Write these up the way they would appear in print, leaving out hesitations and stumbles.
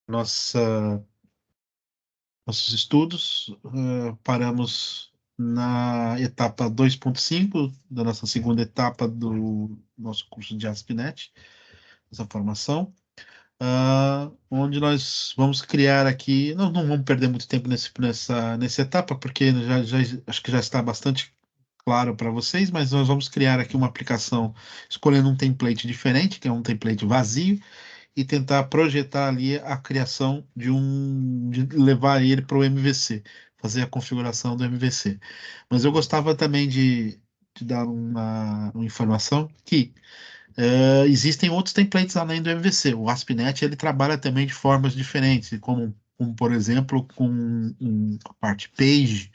nossa, nossos estudos. Paramos na etapa 2.5 da nossa segunda etapa do nosso curso de ASP.NET, essa formação, onde nós vamos criar aqui, não vamos perder muito tempo nessa etapa, porque acho que já está bastante claro para vocês, mas nós vamos criar aqui uma aplicação escolhendo um template diferente, que é um template vazio, e tentar projetar ali a criação de levar ele para o MVC, fazer a configuração do MVC. Mas eu gostava também de dar uma informação que existem outros templates além do MVC. O ASP.NET ele trabalha também de formas diferentes, como por exemplo, com a parte page,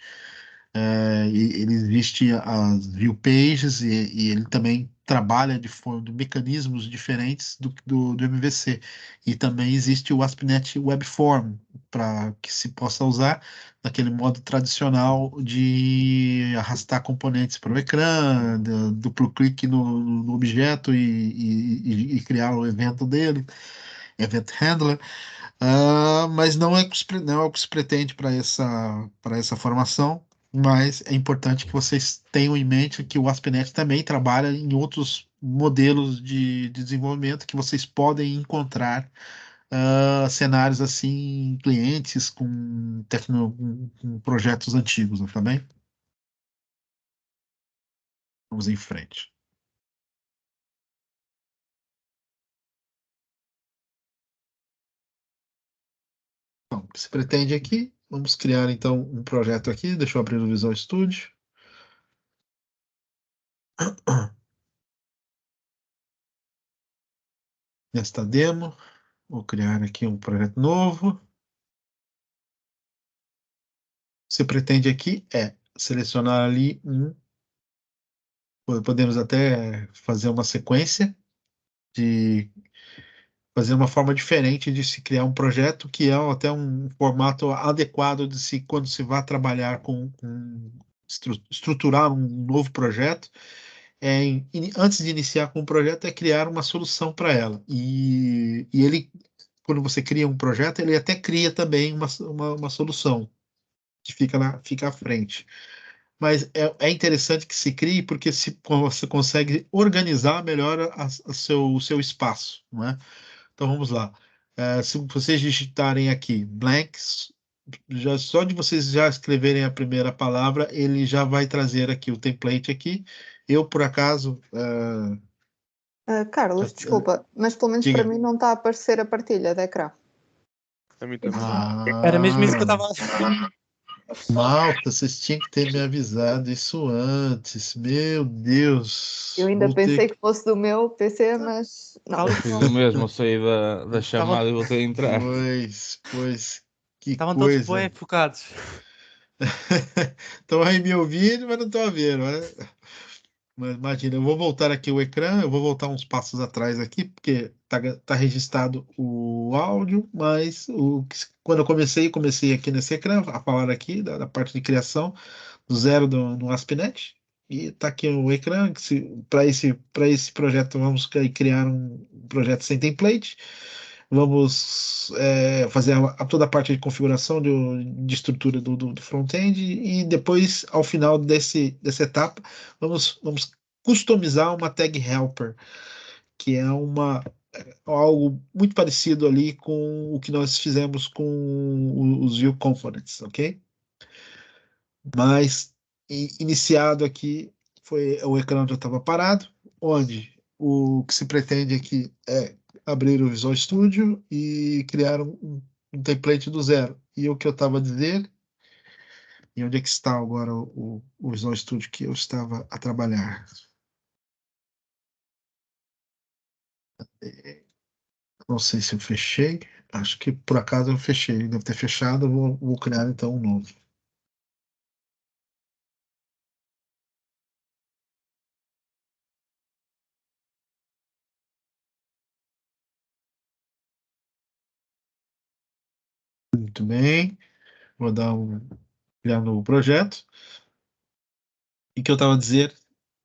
ele existe as view pages e ele também trabalha de mecanismos diferentes do MVC. E também existe o ASP.NET Webform, para que se possa usar naquele modo tradicional de arrastar componentes para o ecrã, duplo clique no objeto e criar o evento dele, Event Handler. Mas não é o que se pretende para essa formação, mas é importante que vocês tenham em mente que o ASP.NET também trabalha em outros modelos de desenvolvimento que vocês podem encontrar cenários assim, clientes com projetos antigos, tá bem? Vamos em frente. Então, o que se pretende aqui? Vamos criar então um projeto aqui. Deixa eu abrir o Visual Studio. Nesta demo, vou criar aqui um projeto novo. Você pretende aqui selecionar ali podemos até fazer uma sequência de fazer uma forma diferente de se criar um projeto, que é até um formato adequado de se quando se vai trabalhar estruturar um novo projeto. Antes de iniciar com o projeto, é criar uma solução para ela. E ele, quando você cria um projeto, ele até cria também uma solução que fica à frente. Mas é interessante que se crie porque você consegue organizar melhor o seu espaço, não é? Então vamos lá. Se vocês digitarem aqui blanks, só de vocês já escreverem a primeira palavra, ele já vai trazer aqui o template aqui. Eu, por acaso, Carlos, desculpa, mas pelo menos para diga. mim não está a aparecer a partilha de ecrã. A mim também. Era mesmo isso que eu estava a Malta, vocês tinham que ter me avisado isso antes. Meu Deus. Eu ainda Vou ter pensei que fosse do meu PC, mas não. Eu fiz o mesmo, eu saí da chamada e voltei a entrar. Pois, que Estavam todos coisa. bem focados. Estão aí me ouvindo, mas não estão vendo, né? Mas imagina, eu vou voltar aqui o ecrã, eu vou voltar uns passos atrás aqui, porque tá registrado o áudio, mas quando eu comecei aqui nesse ecrã, a falar aqui da parte de criação do zero no ASP.NET, e tá aqui o ecrã, para esse projeto vamos criar um projeto sem template, vamos fazer toda a parte de configuração de estrutura do front-end, e depois, ao final dessa etapa, vamos customizar uma tag helper, que é algo muito parecido ali com o que nós fizemos com os view components, ok? Mas iniciado aqui, o ecrã já estava parado, onde o que se pretende aqui é abrir o Visual Studio e criar um template do zero. E o que eu estava a dizer, e onde é que está agora o Visual Studio que eu estava a trabalhar? Não sei se eu fechei, acho que por acaso eu fechei, deve ter fechado, eu vou criar então um novo. Muito bem, vou criar um novo projeto. E o que eu estava a dizer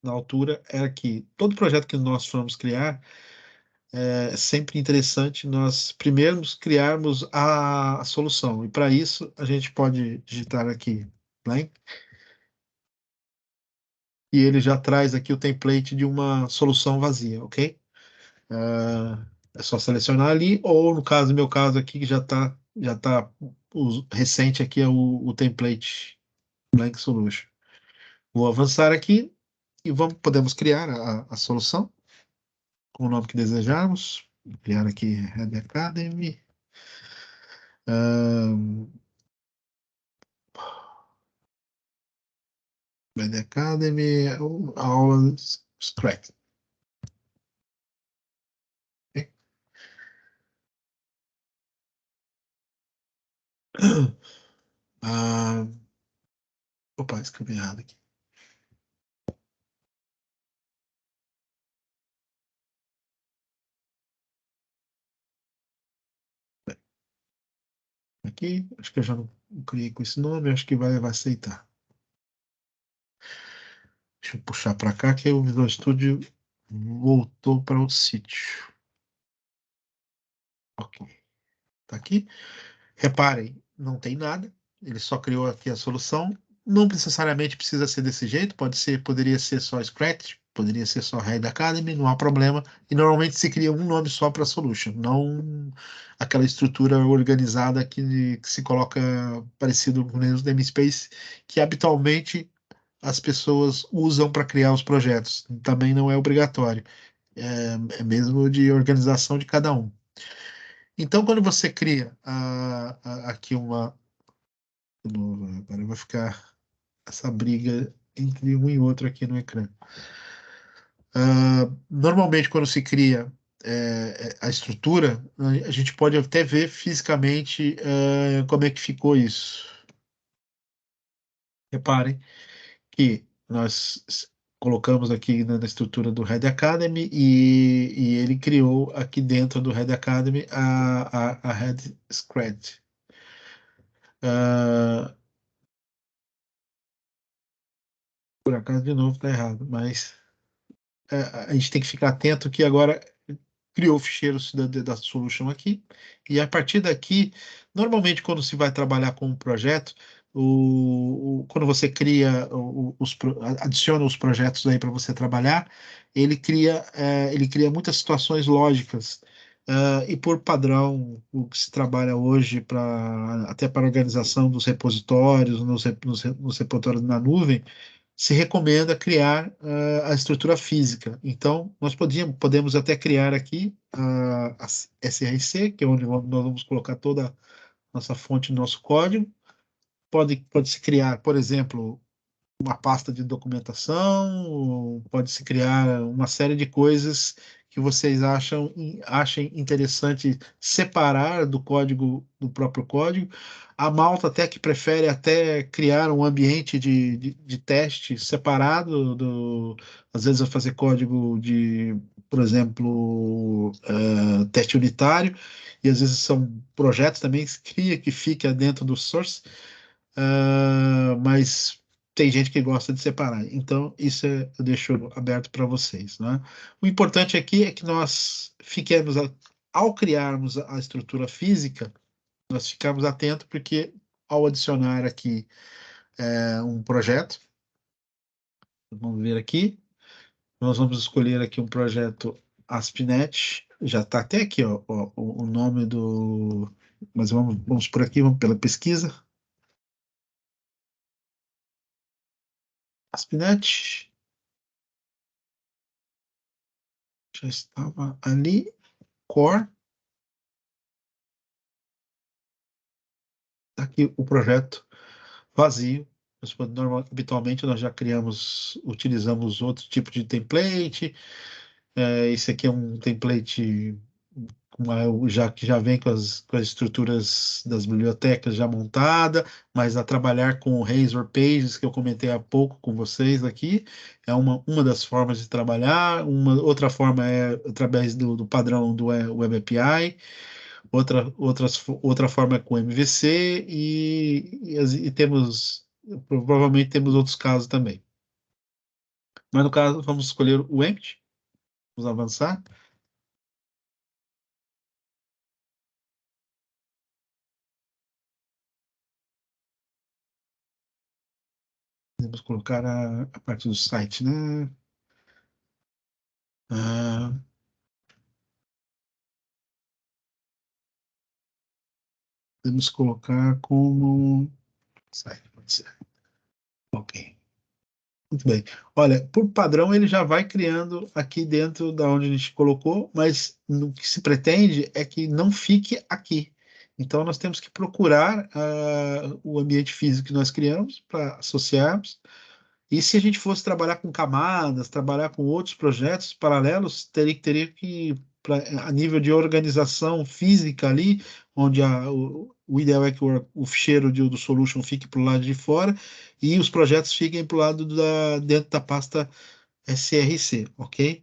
na altura era que todo projeto que nós formos criar, é sempre interessante nós primeiro criarmos a solução. E para isso, a gente pode digitar aqui blank, e ele já traz aqui o template de uma solução vazia, ok? É só selecionar ali, ou no caso, no meu caso aqui, que já tá recente aqui é o template blank solution. Vou avançar aqui e podemos criar a solução com o nome que desejarmos. Vou criar aqui Red Academy. Red Academy, our Scratch. Ok? Opa, escrevi errado aqui. Aqui, acho que eu já não criei com esse nome, acho que vai aceitar. Deixa eu puxar para cá que o Visual Studio voltou para o sítio. Ok, tá aqui. Reparem, não tem nada. Ele só criou aqui a solução. Não necessariamente precisa ser desse jeito. Poderia ser só Scratch, poderia ser só Red Academy, não há problema. E normalmente se cria um nome só para solution, não aquela estrutura organizada que se coloca parecido com o namespace, que habitualmente as pessoas usam para criar os projetos. Também não é obrigatório. É mesmo de organização de cada um. Então, quando você cria aqui uma. Agora vai ficar essa briga entre um e outro aqui no ecrã. Normalmente, quando se cria a estrutura, a gente pode até ver fisicamente como é que ficou isso. Reparem que nós colocamos aqui na estrutura do Red Academy e ele criou aqui dentro do Red Academy a Red Scratch. Por acaso, de novo, está errado, mas a gente tem que ficar atento que agora criou o ficheiro da solution aqui, e a partir daqui, normalmente quando se vai trabalhar com um projeto, quando você cria, adiciona os projetos aí para você trabalhar, ele cria muitas situações lógicas, e por padrão, o que se trabalha hoje até para a organização dos repositórios, nos repositórios na nuvem, se recomenda criar a estrutura física. Então, nós podemos até criar aqui a SRC, que é onde nós vamos colocar toda a nossa fonte, nosso código. Pode-se criar, por exemplo, uma pasta de documentação, pode-se criar uma série de coisas que vocês achem interessante separar do código, do próprio código. A Malta até que prefere até criar um ambiente de teste separado às vezes vai fazer código por exemplo, teste unitário, e às vezes são projetos também que fica dentro do source, mas tem gente que gosta de separar. Então, isso eu deixo aberto para vocês, né? O importante aqui é que nós fiquemos, ao criarmos a estrutura física, nós ficamos atentos, porque ao adicionar aqui um projeto, vamos ver aqui, nós vamos escolher aqui um projeto ASP.NET, já está até aqui, ó, o nome do... Mas vamos por aqui, vamos pela pesquisa. ASP.NET. Já estava ali. Core. Tá aqui o projeto vazio. Habitualmente nós já utilizamos outro tipo de template. Esse aqui é um template que já vem com as estruturas das bibliotecas já montada, mas a trabalhar com o Razor Pages, que eu comentei há pouco com vocês aqui, é uma das formas de trabalhar. Uma outra forma é através do padrão do Web API. Outra forma é com MVC e provavelmente temos outros casos também. Mas no caso, vamos escolher o Empty. Vamos avançar. Vamos colocar a parte do site, né? Ah, podemos colocar como site, pode ser. Ok. Muito bem. Olha, por padrão ele já vai criando aqui dentro da onde a gente colocou, mas no que se pretende é que não fique aqui. Então nós temos que procurar o ambiente físico que nós criamos para associarmos. E se a gente fosse trabalhar com camadas, trabalhar com outros projetos paralelos, teria que, a nível de organização física ali, onde o ideal é que o ficheiro do solution fique para o lado de fora e os projetos fiquem para o lado dentro da pasta SRC, ok?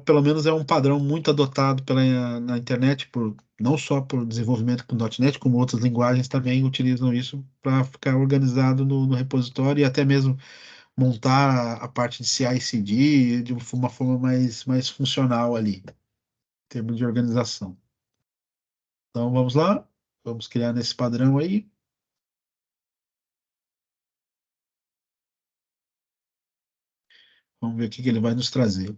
Pelo menos é um padrão muito adotado na internet, não só por desenvolvimento com .NET, como outras linguagens também utilizam isso para ficar organizado no repositório e até mesmo montar a parte de CI/CD de uma forma mais funcional ali, em termos de organização. Então vamos lá, vamos criar nesse padrão aí. Vamos ver o que ele vai nos trazer.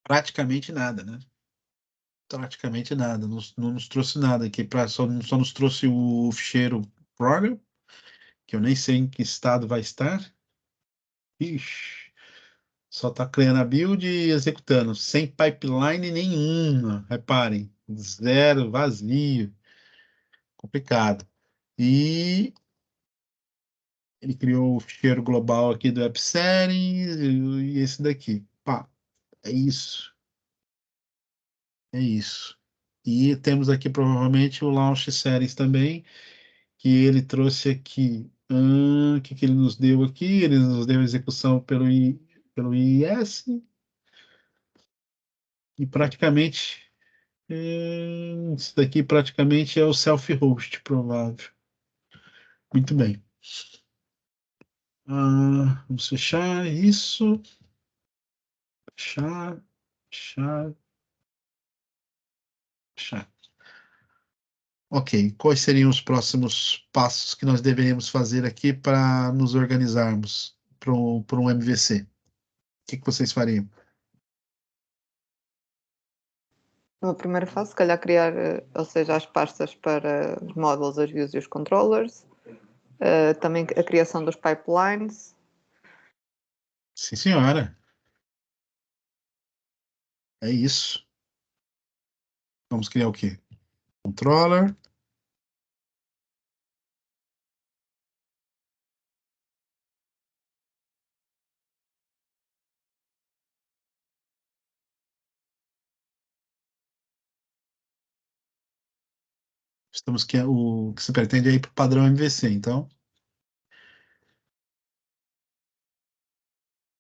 Praticamente nada, né? Praticamente nada, não nos trouxe nada aqui, só nos trouxe o ficheiro program, que eu nem sei em que estado vai estar. Ixi, só está criando a build e executando, sem pipeline nenhuma, reparem, zero, vazio, complicado. E ele criou o ficheiro global aqui do App Settings e esse daqui. Pá, é isso. É isso. E temos aqui provavelmente o Launch Settings também, que ele trouxe aqui. O que ele nos deu aqui? Ele nos deu execução pelo IIS e praticamente isso daqui praticamente é o self-host, provável. Muito bem. Vamos fechar isso. Fechar, fechar, fechar. Ok, quais seriam os próximos passos que nós deveríamos fazer aqui para nos organizarmos para um MVC? O que vocês fariam? Na primeira fase, se calhar criar, ou seja, as pastas para os models, as views e os controllers. Também a criação dos pipelines. Sim, senhora. É isso. Vamos criar o quê? Controller. Estamos que o que se pretende aí para o padrão MVC, então.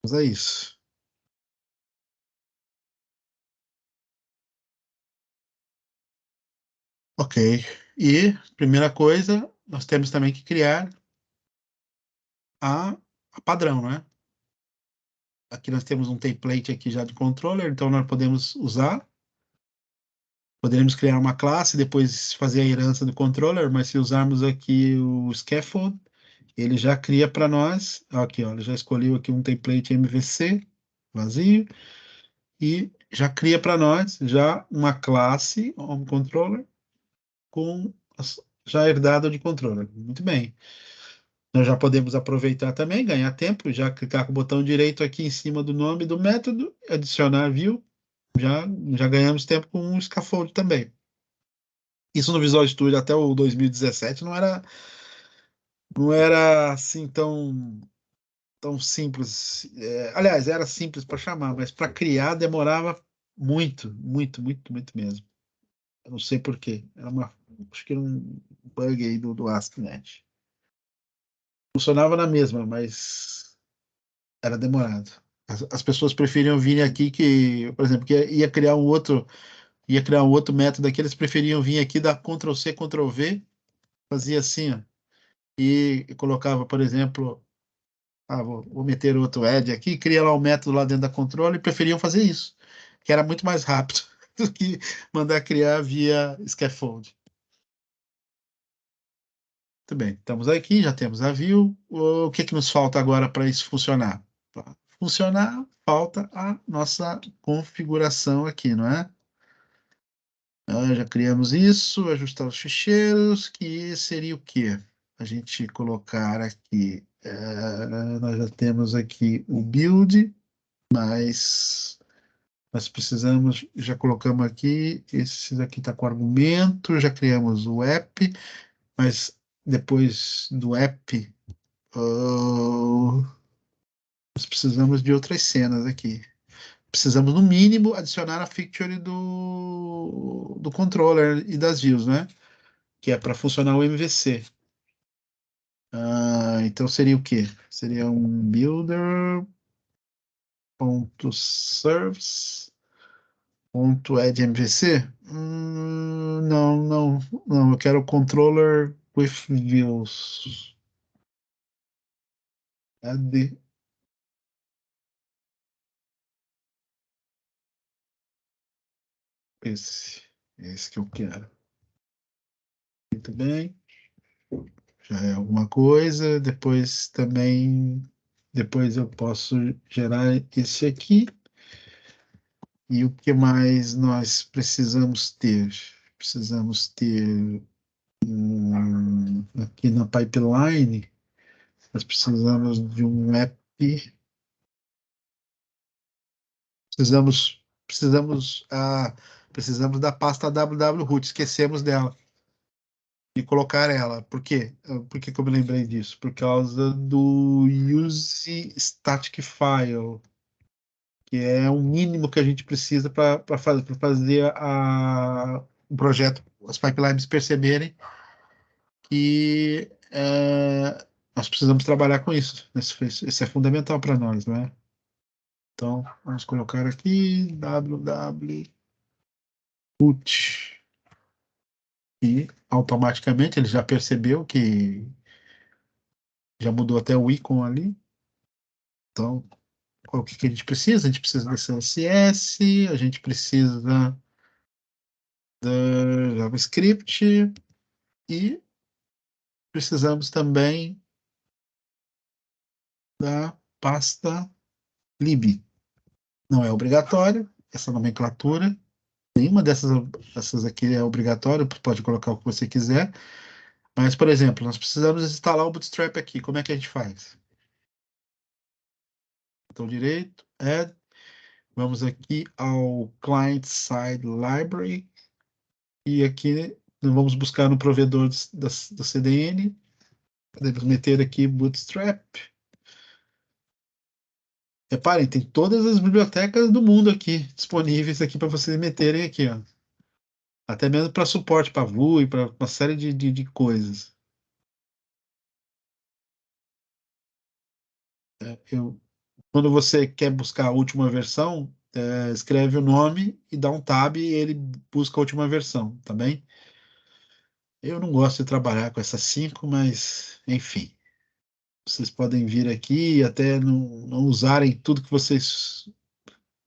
Vamos a isso. Ok. E, primeira coisa, nós temos também que criar a padrão, né? Aqui nós temos um template aqui já de controller, então nós podemos usar. Poderíamos criar uma classe, depois fazer a herança do controller, mas se usarmos aqui o scaffold, ele já cria para nós. Aqui, ó, ele já escolheu aqui um template MVC vazio e já cria para nós já uma classe controller com já herdado de controller. Muito bem. Nós já podemos aproveitar também, ganhar tempo, já clicar com o botão direito aqui em cima do nome do método, adicionar view, já ganhamos tempo com um scaffold também. Isso no Visual Studio até o 2017 não era assim tão simples. Aliás, era simples para chamar, mas para criar demorava muito, muito, muito, muito mesmo. Eu não sei por quê. Acho que era um bug aí do ASP.NET. Funcionava na mesma, mas era demorado. As pessoas preferiam vir aqui por exemplo, que ia criar um outro método aqui, eles preferiam vir aqui dar Ctrl C, Ctrl V, fazia assim, ó, e colocava, por exemplo, vou meter outro add aqui, cria lá um método lá dentro da controle, e preferiam fazer isso, que era muito mais rápido do que mandar criar via scaffold. Muito bem, estamos aqui, já temos a view. O que que nos falta agora para isso funcionar? Para funcionar, falta a nossa configuração aqui, não é? Já criamos isso, ajustar os ficheiros, que seria o quê? A gente colocar aqui, nós já temos aqui o build, mas nós precisamos, já colocamos aqui, esse daqui está com argumento, já criamos o app, mas depois do app, nós precisamos de outras cenas aqui. Precisamos, no mínimo, adicionar a feature do controller e das views, né? Que é para funcionar o MVC. Então seria o quê? Seria um builder.service.add MVC? Não, eu quero controller with views. Add. Esse que eu quero. Muito bem. Já é alguma coisa. Depois eu posso gerar esse aqui. E o que mais nós precisamos ter? Precisamos ter aqui na pipeline, nós precisamos de um app. Precisamos da pasta www-root, esquecemos dela. E colocar ela. Por quê? Por que que eu me lembrei disso? Por causa do use static file, que é o mínimo que a gente precisa para fazer o projeto, as pipelines perceberem que nós precisamos trabalhar com isso. Isso é fundamental para nós, não é? Então, vamos colocar aqui www root e automaticamente ele já percebeu que já mudou até o ícone ali. Então, o que que a gente precisa? A gente precisa desse CSS, a gente precisa da JavaScript e precisamos também da pasta lib. Não é obrigatório essa nomenclatura. Nenhuma dessas aqui é obrigatório, pode colocar o que você quiser. Mas, por exemplo, nós precisamos instalar o Bootstrap aqui. Como é que a gente faz? Botão direito, Add. Vamos aqui ao Client Side Library. E aqui nós vamos buscar no provedor do CDN. Podemos meter aqui Bootstrap. Reparem, tem todas as bibliotecas do mundo aqui disponíveis aqui para vocês meterem aqui, ó. Até mesmo para suporte para VUI, para uma série de coisas. Quando você quer buscar a última versão, escreve o nome e dá um tab e ele busca a última versão, tá bem? Eu não gosto de trabalhar com essas 5, mas enfim. Vocês podem vir aqui e até não usarem tudo que vocês.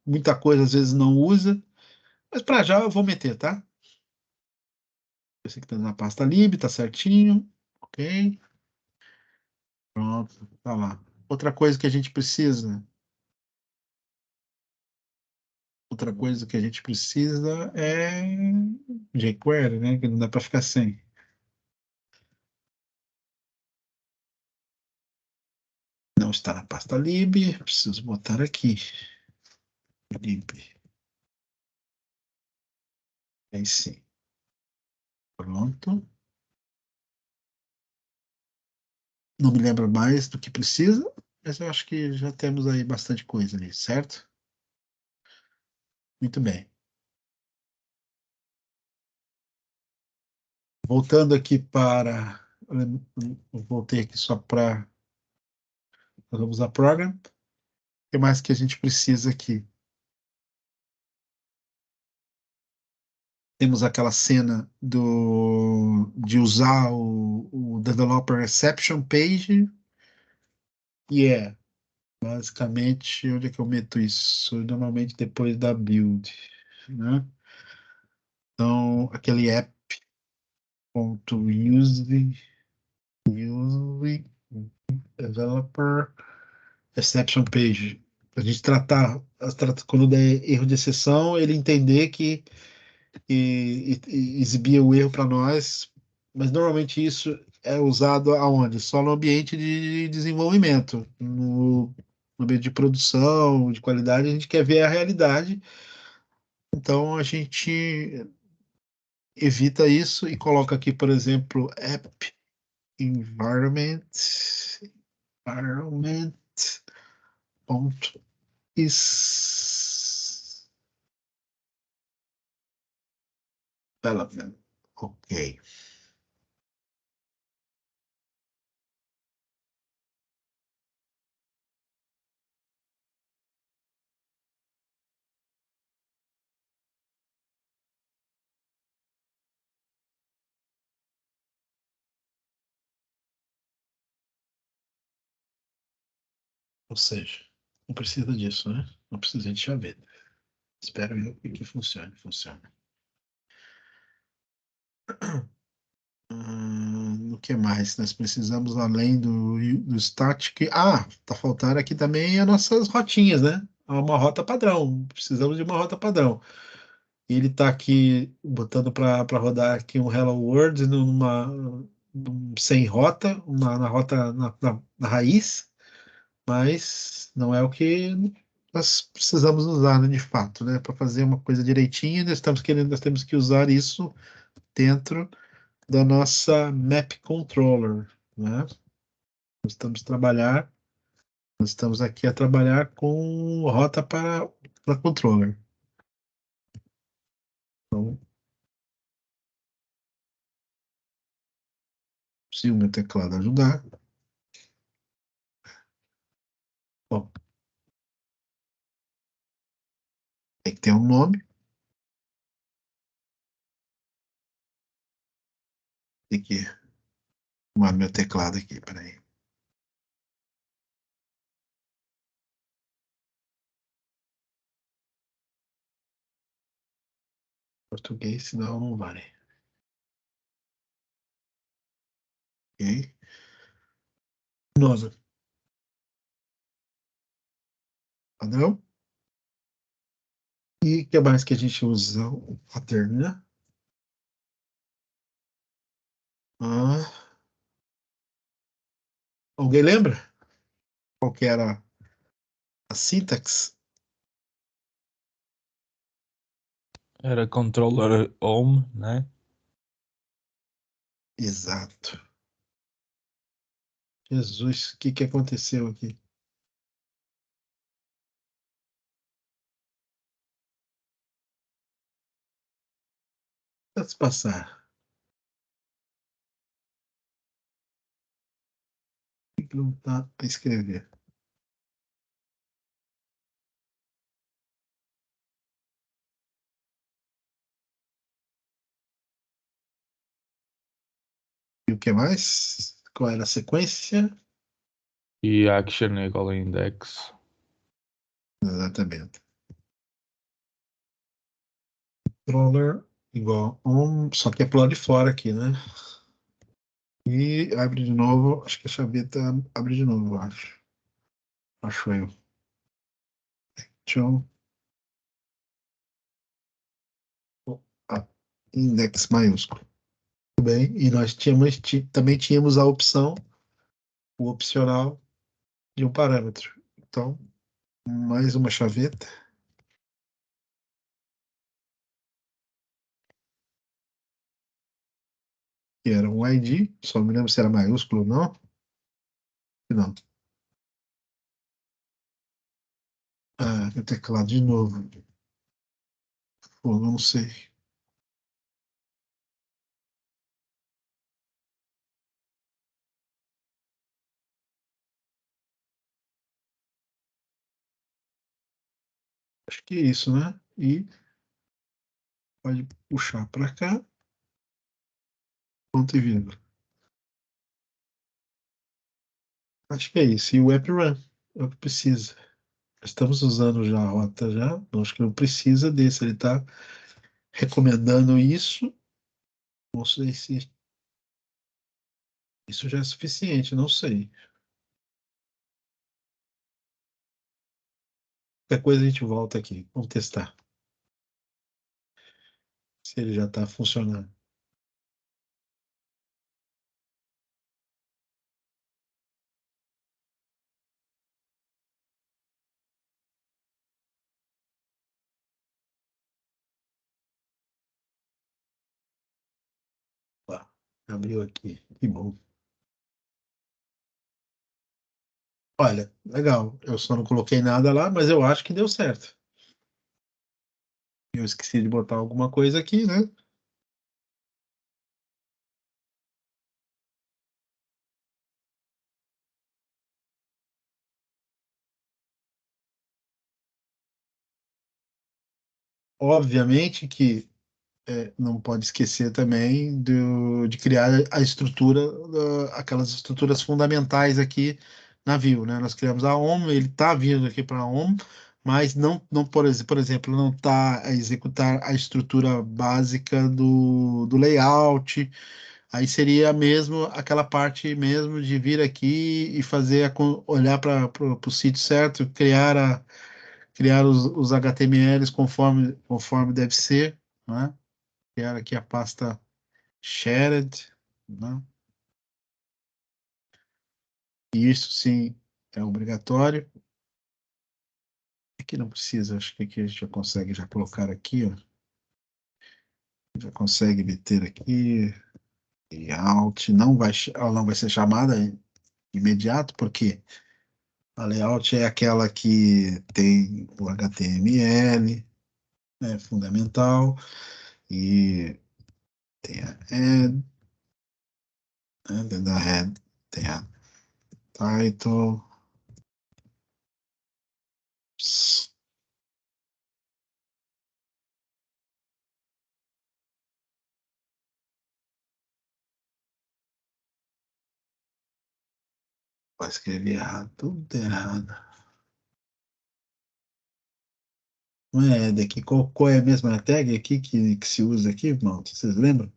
Muita coisa às vezes não usa, mas para já eu vou meter, tá? Esse aqui tá na pasta lib, tá certinho. Ok. Pronto, tá lá. Outra coisa que a gente precisa. Outra coisa que a gente precisa é jQuery, né? Que não dá para ficar sem. Não está na pasta lib, preciso botar aqui. Lib. Aí sim. Pronto. Não me lembro mais do que precisa, mas eu acho que já temos aí bastante coisa ali, certo? Muito bem. Voltando aqui para. Voltei aqui só para. Nós vamos usar Program. O que mais que a gente precisa aqui? Temos aquela cena de usar o Developer Reception Page, e basicamente onde é que eu meto isso? Normalmente depois da build, né? Então, aquele app.use Using Developer Exception Page. A gente tratar, quando der erro de exceção, ele entender que e exibir o erro para nós, mas normalmente isso é usado aonde? Só no ambiente de desenvolvimento. No ambiente de produção, de qualidade, a gente quer ver a realidade. Então a gente evita isso e coloca aqui, por exemplo, app environment ponto is development. Ok. Ou seja, não precisa disso, né? Não precisa de chaveta. Espero eu que funcione. Funciona. O que mais nós precisamos além do static? Ah, tá faltando aqui também as nossas rotinhas, né? Uma rota padrão. Precisamos de uma rota padrão. E ele tá aqui botando para rodar aqui um Hello World sem rota, na rota na raiz, mas não é o que nós precisamos usar, né, de fato, né? Para fazer uma coisa direitinho, nós temos que usar isso dentro da nossa Map Controller, né? Nós estamos aqui a trabalhar com rota para controller. Então, se o meu teclado ajudar, bom, tem que ter um nome, tem que arrumar meu teclado aqui, peraí. Português, senão não vai. Ok? Nova. Padrão. E o que mais que a gente usa? O pattern, né? Ah, alguém lembra qual que era a syntax? Era controller home, né? Exato. Jesus, o que que aconteceu aqui? Vamos passar. Por que não está a escrever? E o que mais? Qual era a sequência? E action é igual a index. Exatamente. Controller igual só que é pro lado de fora aqui, né? E abre de novo, acho que a chaveta abre de novo, eu acho. Acho eu. Deixa ah, index maiúsculo. Tudo bem. E nós também tínhamos a opção, o opcional de um parâmetro. Então, mais uma chaveta. Que era um ID, só não me lembro se era maiúsculo ou não. Não. Ah, meu teclado de novo. Pô, não sei. Acho que é isso, né? E pode puxar para cá, ponto e vírgula. Acho que é isso. E o app run é o que precisa. Estamos usando já a rota já. Então, acho que não precisa desse. Ele está recomendando isso. Não sei se Isso já é suficiente, não sei. Qualquer coisa a gente volta aqui. Vamos testar. Se ele já está funcionando. Lá, abriu aqui. Que bom. Olha, legal. Eu só não coloquei nada lá, mas eu acho que deu certo. Eu esqueci de botar alguma coisa aqui, né? Obviamente que não pode esquecer também de criar a estrutura, aquelas estruturas fundamentais aqui na Vue, né? Nós criamos a OM, ele está vindo aqui para a OM, mas não por exemplo, não está a executar a estrutura básica do layout. Aí seria mesmo aquela parte mesmo de vir aqui e fazer olhar para o sítio certo, criar os HTMLs conforme deve ser, né? Criar aqui a pasta shared, né? E isso sim é obrigatório. Aqui não precisa, acho que aqui a gente já consegue já colocar aqui, ó. Já consegue meter aqui layout, ela não vai ser chamada imediato, porque a layout é aquela que tem o HTML, né, fundamental, e tem a head, né, dentro da head tem a title. Vai escrever errado, tudo errado. Não é daqui, qual é a mesma tag aqui que se usa aqui, irmão? Vocês lembram?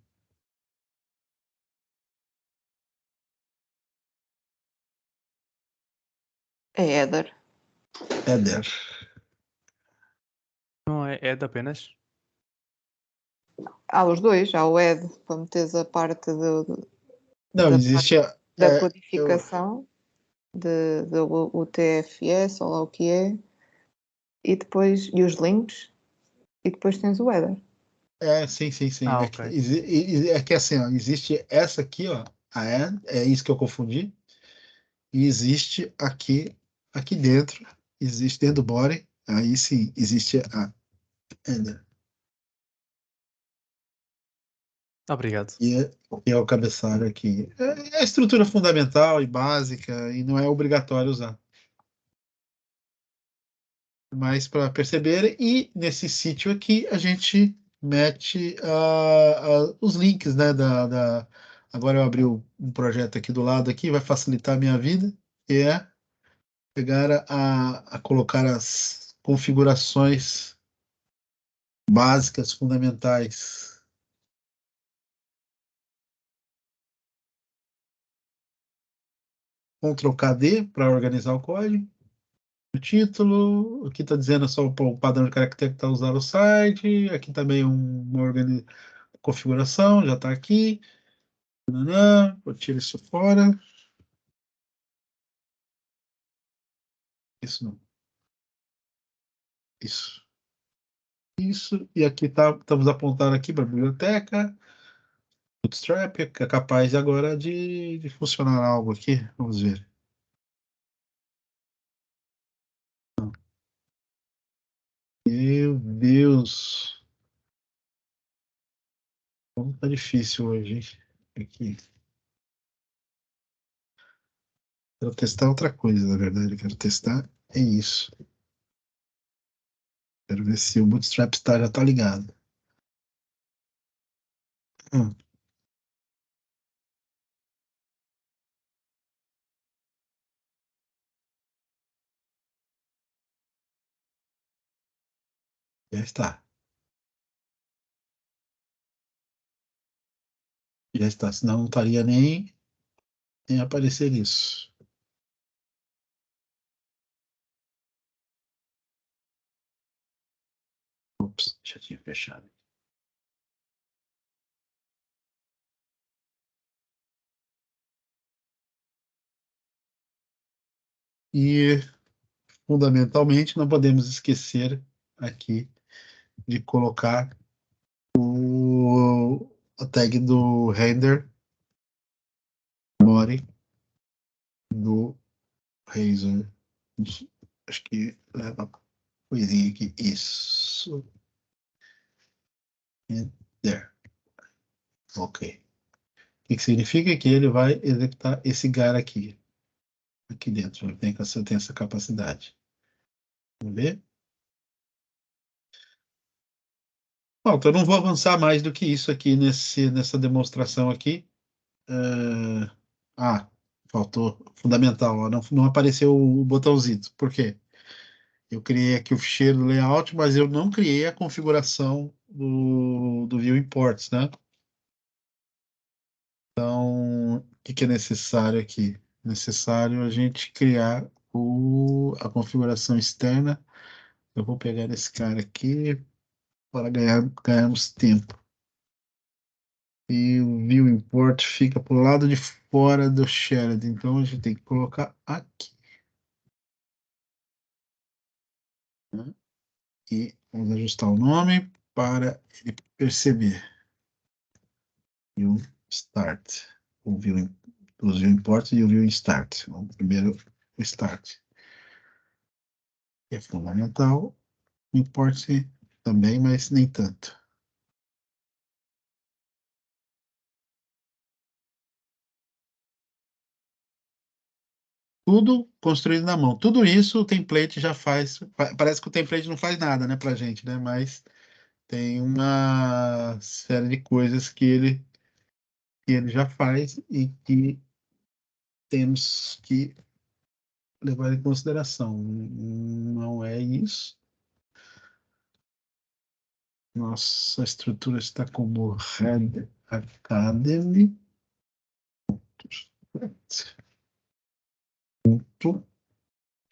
É header. Header. Não é de apenas? Há os dois, há o head para meteres a parte Não, da, existe da eu, codificação do UTF-S, ou lá o que é, e depois e os links, e depois tens o header. sim, sim, sim. Ah, É ok. é que assim, ó, existe essa aqui, ó, a add, é isso que eu confundi, e existe aqui dentro, existe dentro do body, aí sim, existe a header. Obrigado. E é o cabeçalho aqui. É a estrutura fundamental e básica, e não é obrigatório usar. Mas para perceberem, e nesse sítio aqui a gente mete os links, né? Agora eu abri um projeto aqui do lado aqui, vai facilitar a minha vida, que é pegar a colocar as configurações básicas, fundamentais. Ctrl KD para organizar o código. O título, aqui está dizendo só o padrão de caractere que está usando o site, aqui também uma configuração, já está aqui. Vou tirar isso fora. Isso não. Isso. Isso. E aqui estamos apontando aqui para a biblioteca. Bootstrap, que é capaz agora de funcionar algo aqui. Vamos ver. Meu Deus. Como tá difícil hoje, hein? Aqui. Quero testar outra coisa, na verdade. Quero testar é isso. Quero ver se o Bootstrap já está ligado. Hum, já está. Já está. Senão não estaria nem. em aparecer isso. Ops, já tinha fechado. E, fundamentalmente, não podemos esquecer aqui de colocar a tag do render body do Razor. Acho que leva uma coisinha aqui. Isso. And there. Ok. O que significa que ele vai executar esse gara aqui dentro. Ele tem essa capacidade. Vamos ver? Bom, então eu não vou avançar mais do que isso aqui nessa demonstração aqui. Faltou fundamental. Ó, não apareceu o botãozinho. Por quê? Eu criei aqui o ficheiro do layout, mas eu não criei a configuração do View Imports, né? Então, o que é necessário aqui? Necessário a gente criar a configuração externa. Eu vou pegar esse cara aqui para ganharmos tempo. E o View Import fica para o lado de fora do Shared. Então, a gente tem que colocar aqui. Né? E vamos ajustar o nome para ele perceber. View Start. O View Import e o View Start. Vamos primeiro o Start. É fundamental. Import também, mas nem tanto. Tudo construído na mão. Tudo isso o template já faz. Parece que o template não faz nada, né, pra gente, né? Mas tem uma série de coisas que ele já faz e que temos que levar em consideração. Não é isso. Nossa estrutura está como Red Academy.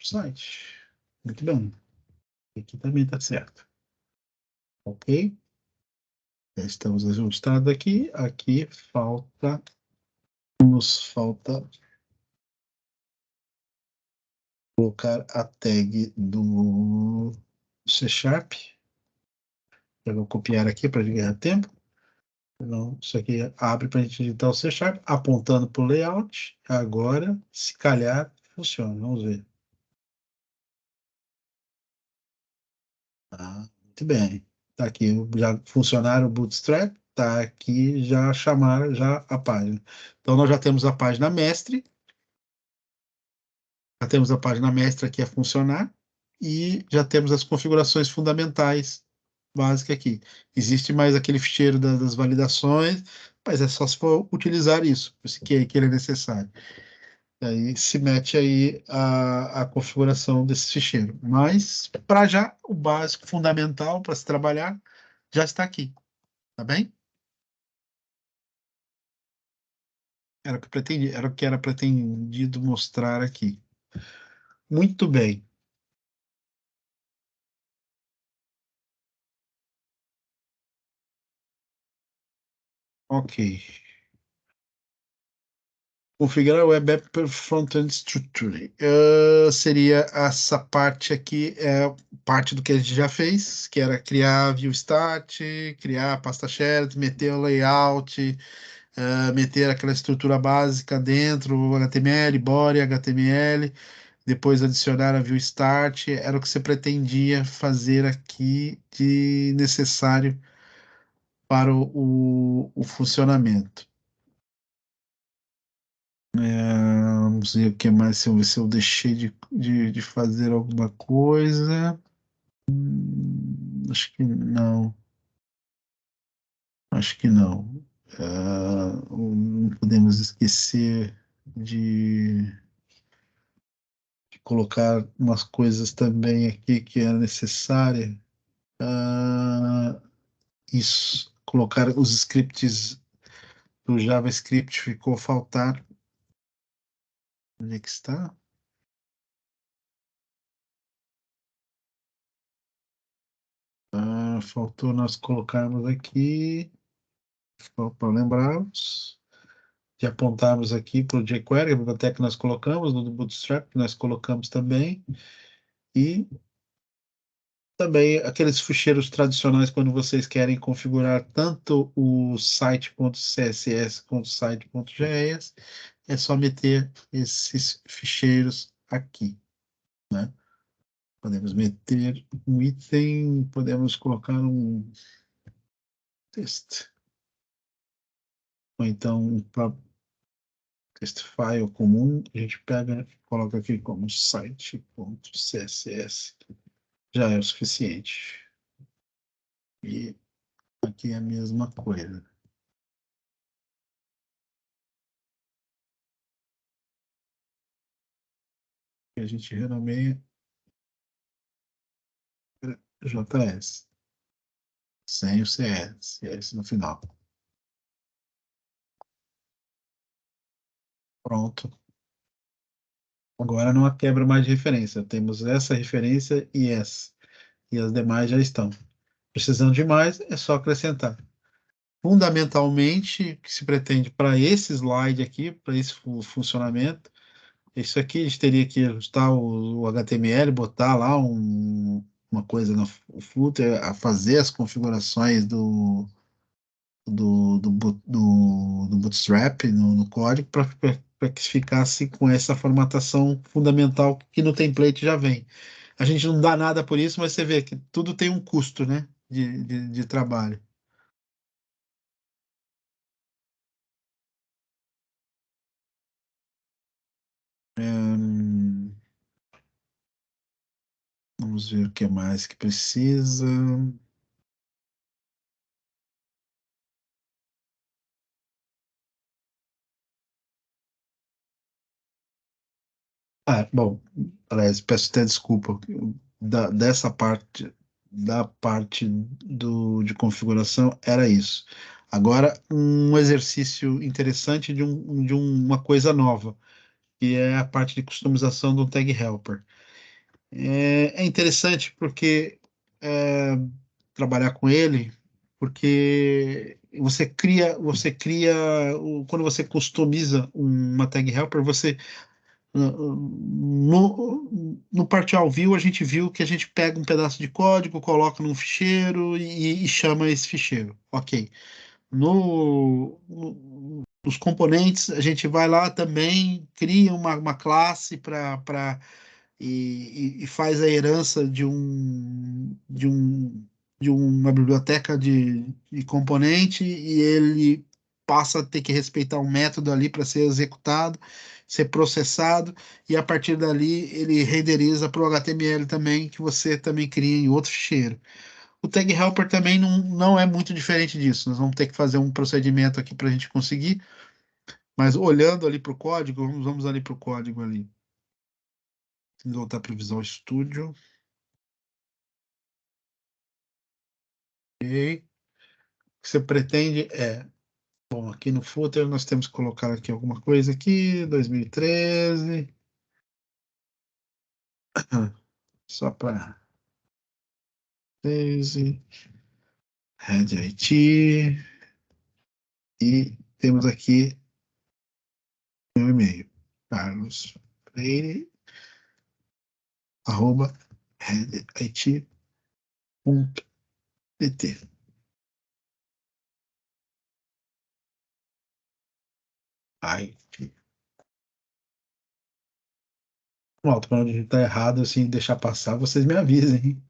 Site. Muito bem. Aqui também está certo. Ok? Já estamos ajustados aqui. Aqui nos falta colocar a tag do C Sharp. Eu vou copiar aqui para ganhar tempo. Então, isso aqui abre para a gente digitar o C Sharp, apontando para o layout. Agora, se calhar, funciona. Vamos ver. Muito bem. Está aqui, já funcionaram o Bootstrap. Está aqui, já chamaram já a página. Então, nós já temos a página mestre. Já temos a página mestra aqui a funcionar e já temos as configurações fundamentais básicas aqui. Existe mais aquele ficheiro das validações, mas é só se for utilizar isso, se que ele é necessário. Aí se mete aí a configuração desse ficheiro. Mas, para já, o básico fundamental para se trabalhar já está aqui. Tá bem? Era o que era pretendido mostrar aqui. Muito bem. Ok. Configurar o Web App Frontend Structure. Seria essa parte aqui, parte do que a gente já fez, que era criar view start, criar a pasta shared, meter o layout, meter aquela estrutura básica dentro, HTML, body, HTML, depois adicionar a view start. Era o que você pretendia fazer aqui de necessário para o funcionamento. Vamos ver o que mais, se eu deixei de fazer alguma coisa. Acho que não. Acho que não. Não podemos esquecer de colocar umas coisas também aqui que é necessária. Isso, colocar os scripts do JavaScript ficou faltar. Onde é que está? Faltou nós colocarmos aqui, para lembrarmos, de apontarmos aqui para o jQuery, a biblioteca que nós colocamos, no Bootstrap que nós colocamos também, e também aqueles ficheiros tradicionais quando vocês querem configurar tanto o site.css quanto o site.js, é só meter esses ficheiros aqui, né? Podemos meter um item, podemos colocar um texto, ou então um text file comum, a gente pega, coloca aqui como site.css, já é o suficiente. E aqui é a mesma coisa. E a gente renomeia JS, sem o CS no final. Pronto. Agora não há quebra mais de referência. Temos essa referência e essa. E as demais já estão. Precisando de mais, é só acrescentar. Fundamentalmente, o que se pretende para esse slide aqui, para esse funcionamento, isso aqui a gente teria que ajustar o HTML, botar lá uma coisa no footer, a fazer as configurações do Bootstrap no código para que ficasse com essa formatação fundamental que no template já vem. A gente não dá nada por isso, mas você vê que tudo tem um custo, né, de trabalho. Vamos ver o que mais que precisa. Bom, aliás, peço até desculpa dessa parte, da parte de configuração, era isso. Agora, um exercício interessante de uma coisa nova, que é a parte de customização do Tag Helper. É interessante porque trabalhar com ele, porque quando você customiza uma Tag Helper, você no Partial View, a gente viu que a gente pega um pedaço de código, coloca num ficheiro e chama esse ficheiro. Ok. Nos componentes, a gente vai lá também, cria uma classe e faz a herança de uma biblioteca de componente e ele passa a ter que respeitar um método ali para ser executado, ser processado, e a partir dali ele renderiza para o HTML também, que você também cria em outro ficheiro. O Tag Helper também não é muito diferente disso. Nós vamos ter que fazer um procedimento aqui para a gente conseguir, mas olhando ali para o código, vamos ali para o código ali. Vamos voltar para o Visual Studio. Ok. O que você pretende bom, aqui no footer nós temos que colocar aqui alguma coisa aqui, 2013, só para 13, Red IT, e temos aqui meu e-mail, Carlos Freire, arroba, redit.pt. Ai, pronto, para onde está errado, assim, deixar passar, vocês me avisem, hein?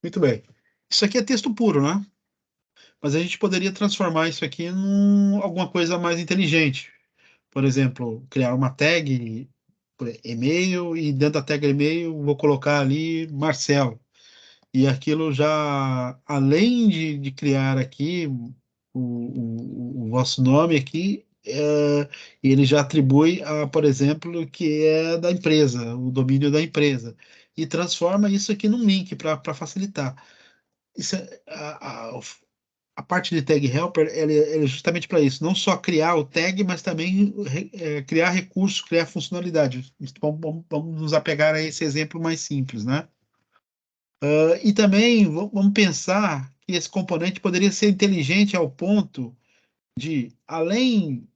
Muito bem. Isso aqui é texto puro, né? Mas a gente poderia transformar isso aqui em alguma coisa mais inteligente. Por exemplo, criar uma tag por e-mail e dentro da tag e-mail vou colocar ali Marcelo. E aquilo já, além de criar aqui o vosso nome aqui, ele já atribui a, por exemplo, que é da empresa, o domínio da empresa, e transforma isso aqui num link para facilitar. Isso a parte de tag helper ela é justamente para isso, não só criar o tag, mas também criar recursos, criar funcionalidade. Vamos nos apegar a esse exemplo mais simples, né? E também vamos pensar que esse componente poderia ser inteligente ao ponto de, além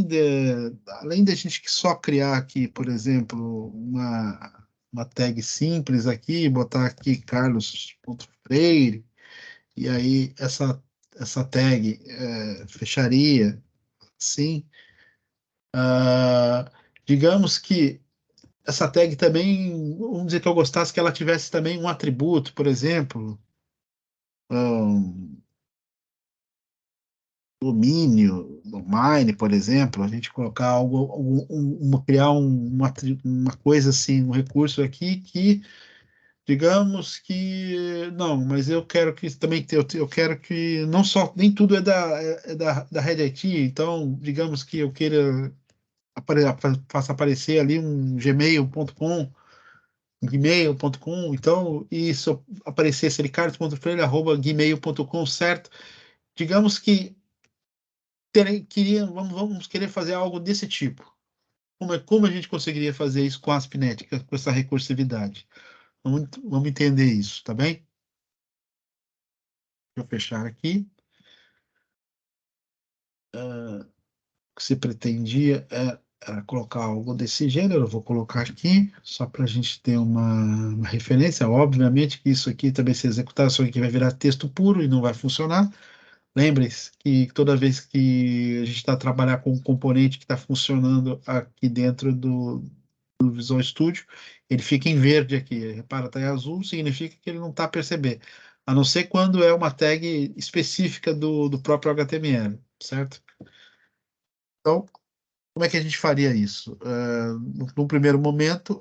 de a gente só criar aqui, por exemplo, uma tag simples aqui, botar aqui Carlos.Freire, e aí essa tag fecharia, sim. Digamos que essa tag também, vamos dizer que eu gostasse que ela tivesse também um atributo, por exemplo, um, domínio, domain, por exemplo, a gente colocar criar uma coisa assim, um recurso aqui que, digamos que, não, mas eu quero que também, eu quero que não só, nem tudo é da Red IT, então, digamos que eu queira, faça aparecer ali um gmail.com, então, isso aparecesse ricardo.freire@gmail.com, certo? Digamos que vamos querer fazer algo desse tipo. Como a gente conseguiria fazer isso com a ASP.NET, com essa recursividade? Vamos entender isso, tá bem? Deixa eu fechar aqui. O que se pretendia era colocar algo desse gênero, eu vou colocar aqui, só para a gente ter uma referência. Obviamente que isso aqui também, se executar, isso aqui vai virar texto puro e não vai funcionar. Lembre-se que toda vez que a gente está trabalhando com um componente que está funcionando aqui dentro do Visual Studio, ele fica em verde aqui. Repara, está em azul, significa que ele não está percebendo. A não ser quando é uma tag específica do próprio HTML, certo? Então, como é que a gente faria isso? No primeiro momento,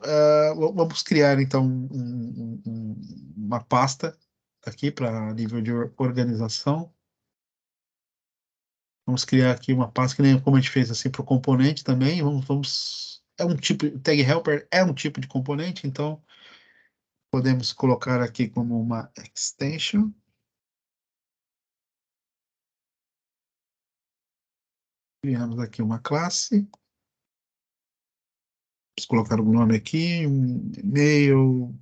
vamos criar, então, uma pasta aqui para nível de organização. Vamos criar aqui uma pasta, que nem como a gente fez assim para o componente também. É um tipo, tag helper é um tipo de componente, então podemos colocar aqui como uma extension. Criamos aqui uma classe. Vamos colocar o nome aqui, um e-mail,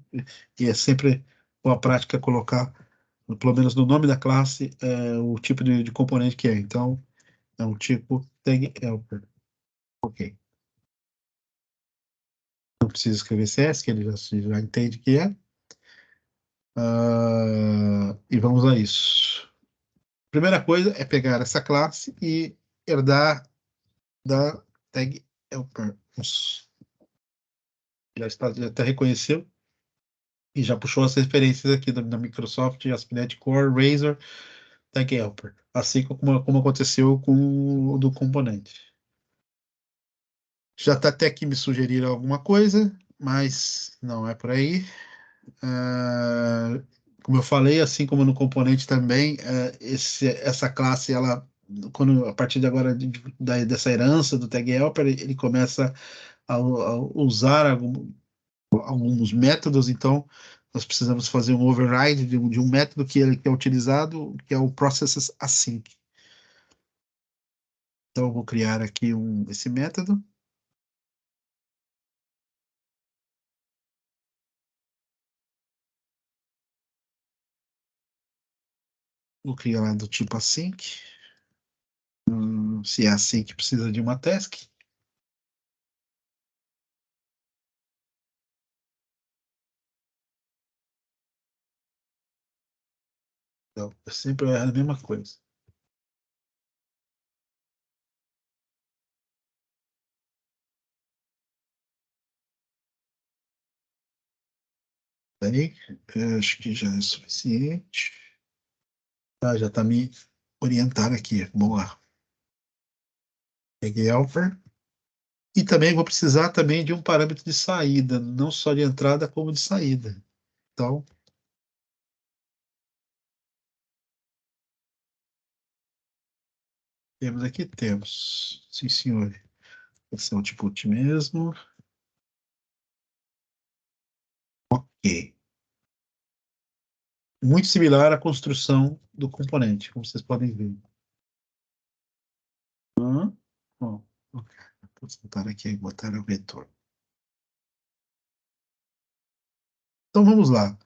e é sempre boa prática colocar, pelo menos no nome da classe, o tipo de componente que é. Então, é um tipo tag helper. Ok. Não precisa escrever CS, que ele já entende que é. E vamos a isso. Primeira coisa é pegar essa classe e herdar da tag helper. Já até reconheceu e já puxou as referências aqui da Microsoft, ASP.NET Core, Razor, tag helper. Assim como aconteceu com o do componente. Já está até aqui me sugeriram alguma coisa, mas não é por aí. Como eu falei, assim como no componente também, essa classe, a partir de agora, dessa herança do tag helper, ele começa a usar alguns métodos, então nós precisamos fazer um override de um método que é utilizado, que é o processes async. Então eu vou criar aqui esse método. Vou criar lá do tipo async. Se é async, precisa de uma task. Então, sempre é a mesma coisa. Aí, acho que já é suficiente. Já está me orientando aqui. Boa. Peguei helper. E também vou precisar também de um parâmetro de saída, não só de entrada, como de saída. Então, Temos aqui, temos. Sim, senhor. Esse é o output mesmo. Ok. Muito similar à construção do componente, como vocês podem ver. Bom, ok. Vou voltar aqui e botar o retorno. Então vamos lá.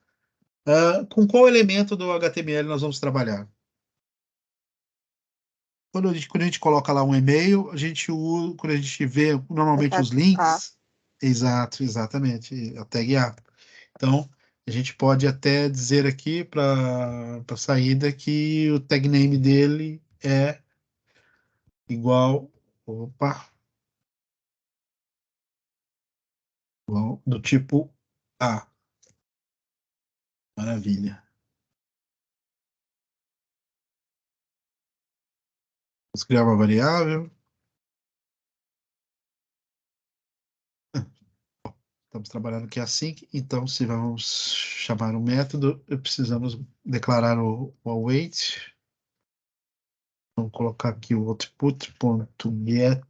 Com qual elemento do HTML nós vamos trabalhar? Quando a gente coloca lá um e-mail, quando a gente vê normalmente os links. Exato, exatamente, a tag A. Então, a gente pode até dizer aqui para a saída que o tag name dele é igual, igual do tipo A. Maravilha. Vamos criar uma variável. Estamos trabalhando aqui assim, então se vamos chamar um método, precisamos declarar o await. Vamos colocar aqui o output.get.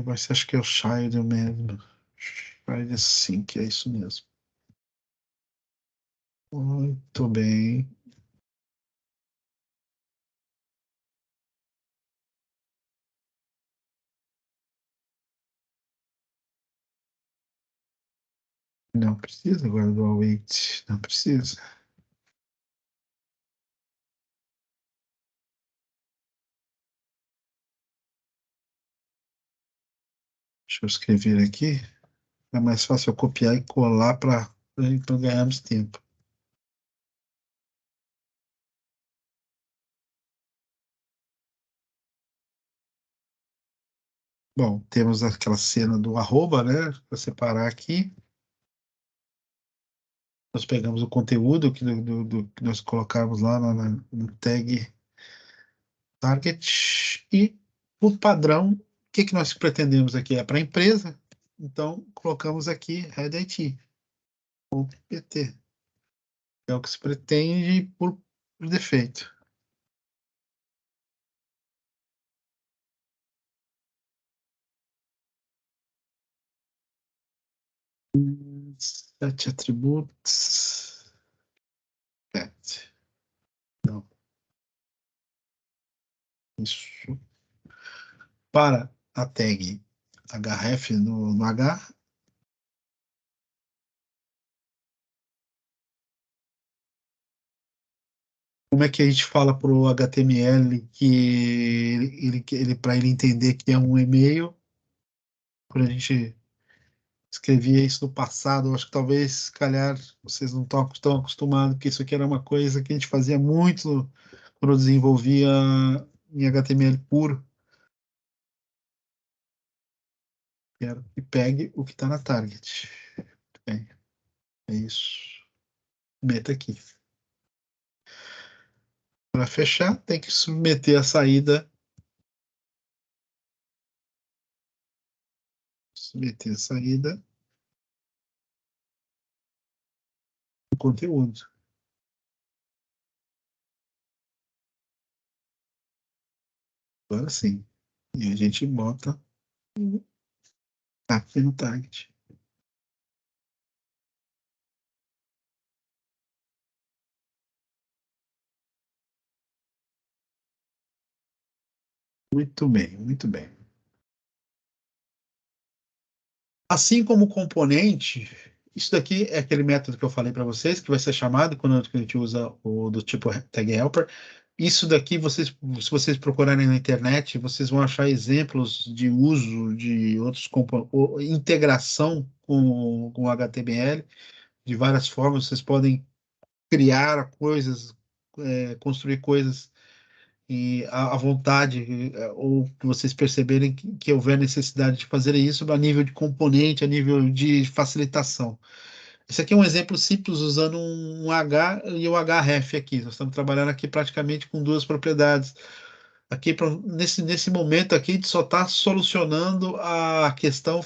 Mas acho que é o child mesmo. Child assim, que é isso mesmo. Muito bem. Não precisa agora do await. Não precisa. Deixa eu escrever aqui. É mais fácil eu copiar e colar para ganharmos tempo. Bom, temos aquela cena do arroba, né? Para separar aqui. Nós pegamos o conteúdo que nós colocamos lá no tag target e, por padrão, o que nós pretendemos aqui? É para a empresa, então colocamos aqui head.it, .pt. É o que se pretende por defeito. Set attributes. Set. Não. Isso. Para a tag href no H, como é que a gente fala para o HTML que para ele entender que é um e-mail? Quando a gente escrevia isso no passado, eu acho que talvez, se calhar, vocês não estão tão acostumados, porque isso aqui era uma coisa que a gente fazia muito quando eu desenvolvia em HTML puro, que era que pegue o que está na target. Muito bem, é isso. Meta aqui. Para fechar, tem que submeter a saída. Submeter a saída do conteúdo. Agora sim. E a gente bota aqui no target. Muito bem, muito bem. Assim como o componente, isso daqui é aquele método que eu falei para vocês, que vai ser chamado quando a gente usa o do tipo tag helper. Isso daqui, se vocês procurarem na internet, vocês vão achar exemplos de uso de outros componentes, integração com o HTML, de várias formas. Vocês podem criar coisas, construir coisas e à vontade, ou que vocês perceberem que houver necessidade de fazer isso a nível de componente, a nível de facilitação. Esse aqui é um exemplo simples usando um H e o href aqui. Nós estamos trabalhando aqui praticamente com duas propriedades. Aqui, nesse momento aqui, a gente só está solucionando a questão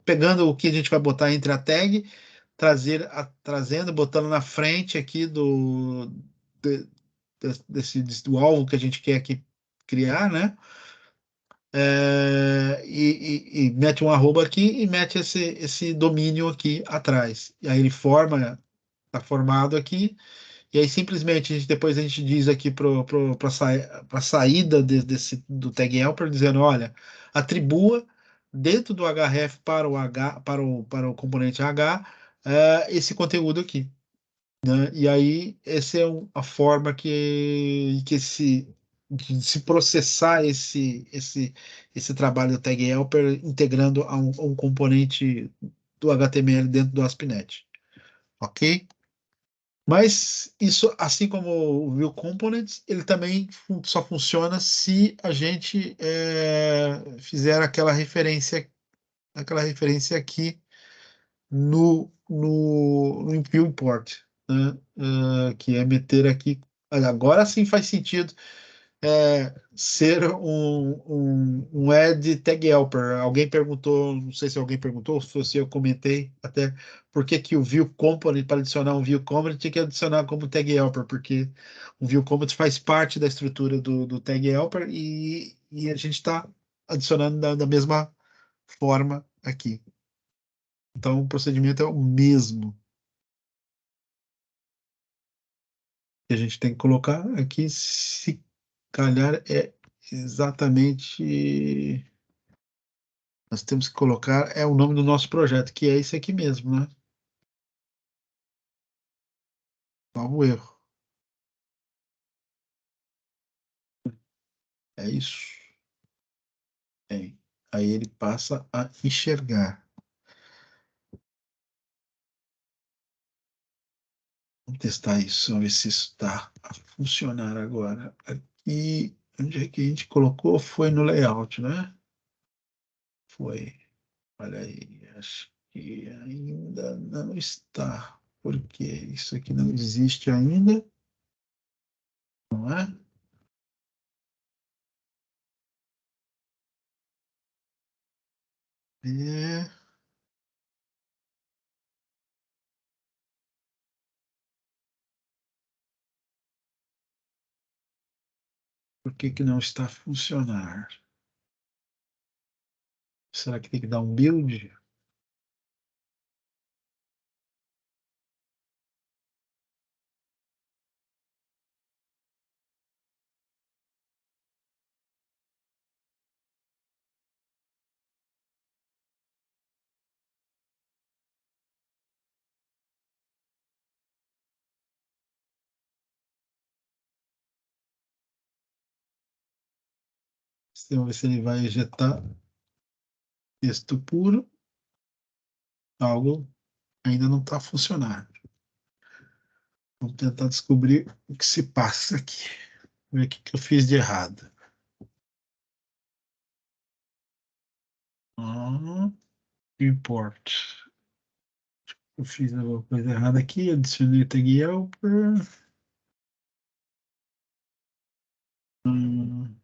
pegando o que a gente vai botar entre a tag, trazendo, botando na frente aqui do alvo que a gente quer aqui criar, né? E mete um arroba aqui e mete esse domínio aqui atrás. E aí ele está formado aqui, e aí simplesmente depois a gente diz aqui para a saída do tag helper, dizendo, olha, atribua dentro do href para o H, para o componente H, esse conteúdo aqui, né? E aí essa é a forma de se processar esse trabalho do tag helper integrando a um componente do HTML dentro do ASP.NET, ok? Mas isso, assim como o View Components, ele também só funciona se a gente fizer aquela referência aqui no View Import, né? Que é meter aqui. Agora sim faz sentido ser um add tag helper. Alguém perguntou, não sei se alguém perguntou, se fosse eu comentei até por que que o view component, para adicionar um view component, tinha que adicionar como tag helper, porque o view component faz parte da estrutura do tag helper e a gente está adicionando da mesma forma aqui. Então o procedimento é o mesmo. Que a gente tem que colocar aqui, se calhar, é exatamente. Nós temos que colocar o nome do nosso projeto, que é esse aqui mesmo, né? Salvo erro. É isso. É. Aí ele passa a enxergar. Vamos testar isso, vamos ver se isso está a funcionar agora. Aqui, onde é que a gente colocou? Foi no layout, né? Foi. Olha aí, acho que ainda não está. Porque isso aqui não existe ainda, não é? É, por que que não está a funcionar? Será que tem que dar um build? Vamos ver se ele vai injetar texto puro. Algo ainda não está funcionando. Vamos tentar descobrir o que se passa aqui. Ver o que eu fiz de errado. Import. Eu fiz alguma coisa errada aqui. Adicionei tag helper. Hum,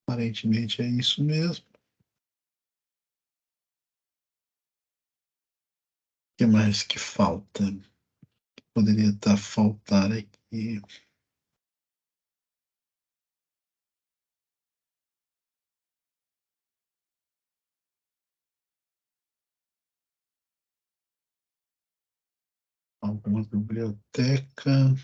aparentemente é isso mesmo. O que mais que falta? Poderia estar faltar aqui. Alguma biblioteca.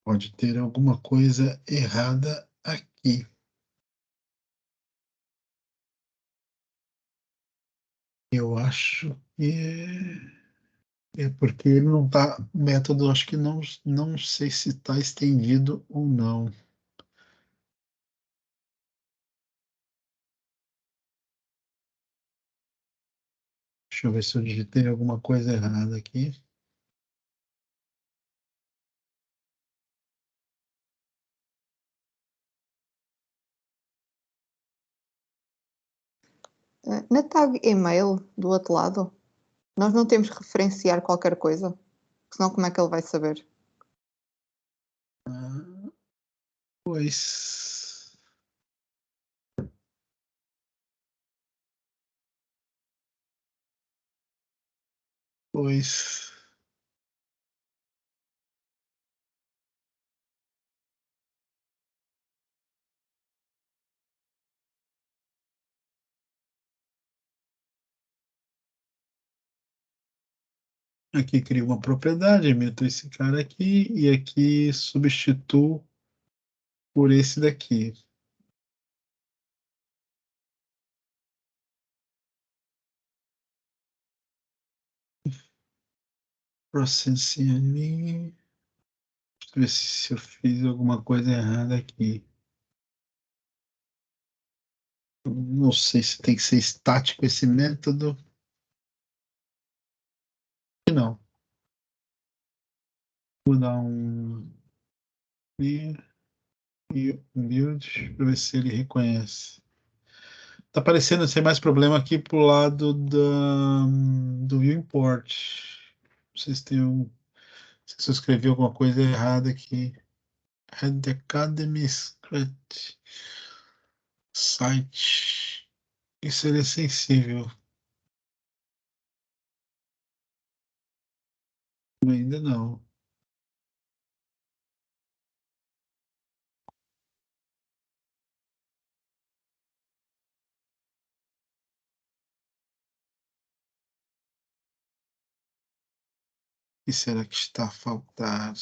Pode ter alguma coisa errada aqui. Eu acho que é porque ele não está. O método, acho que não sei se está estendido ou não. Deixa eu ver se eu digitei alguma coisa errada aqui. Na tag e-mail do outro lado, nós não temos que referenciar qualquer coisa, senão como é que ele vai saber? Pois. Pois. Aqui crio uma propriedade, emito esse cara aqui e aqui substituo por esse daqui. Processing ali. Deixa eu ver se eu fiz alguma coisa errada aqui. Não sei se tem que ser estático esse método. Não. Vou dar um e um build para ver se ele reconhece. Tá parecendo ser mais problema aqui pro lado do view import. Vocês têm se eu escrevi alguma coisa errada aqui. Red Academy Script Site. Isso seria sensível. Ainda não. O que será que está a faltar?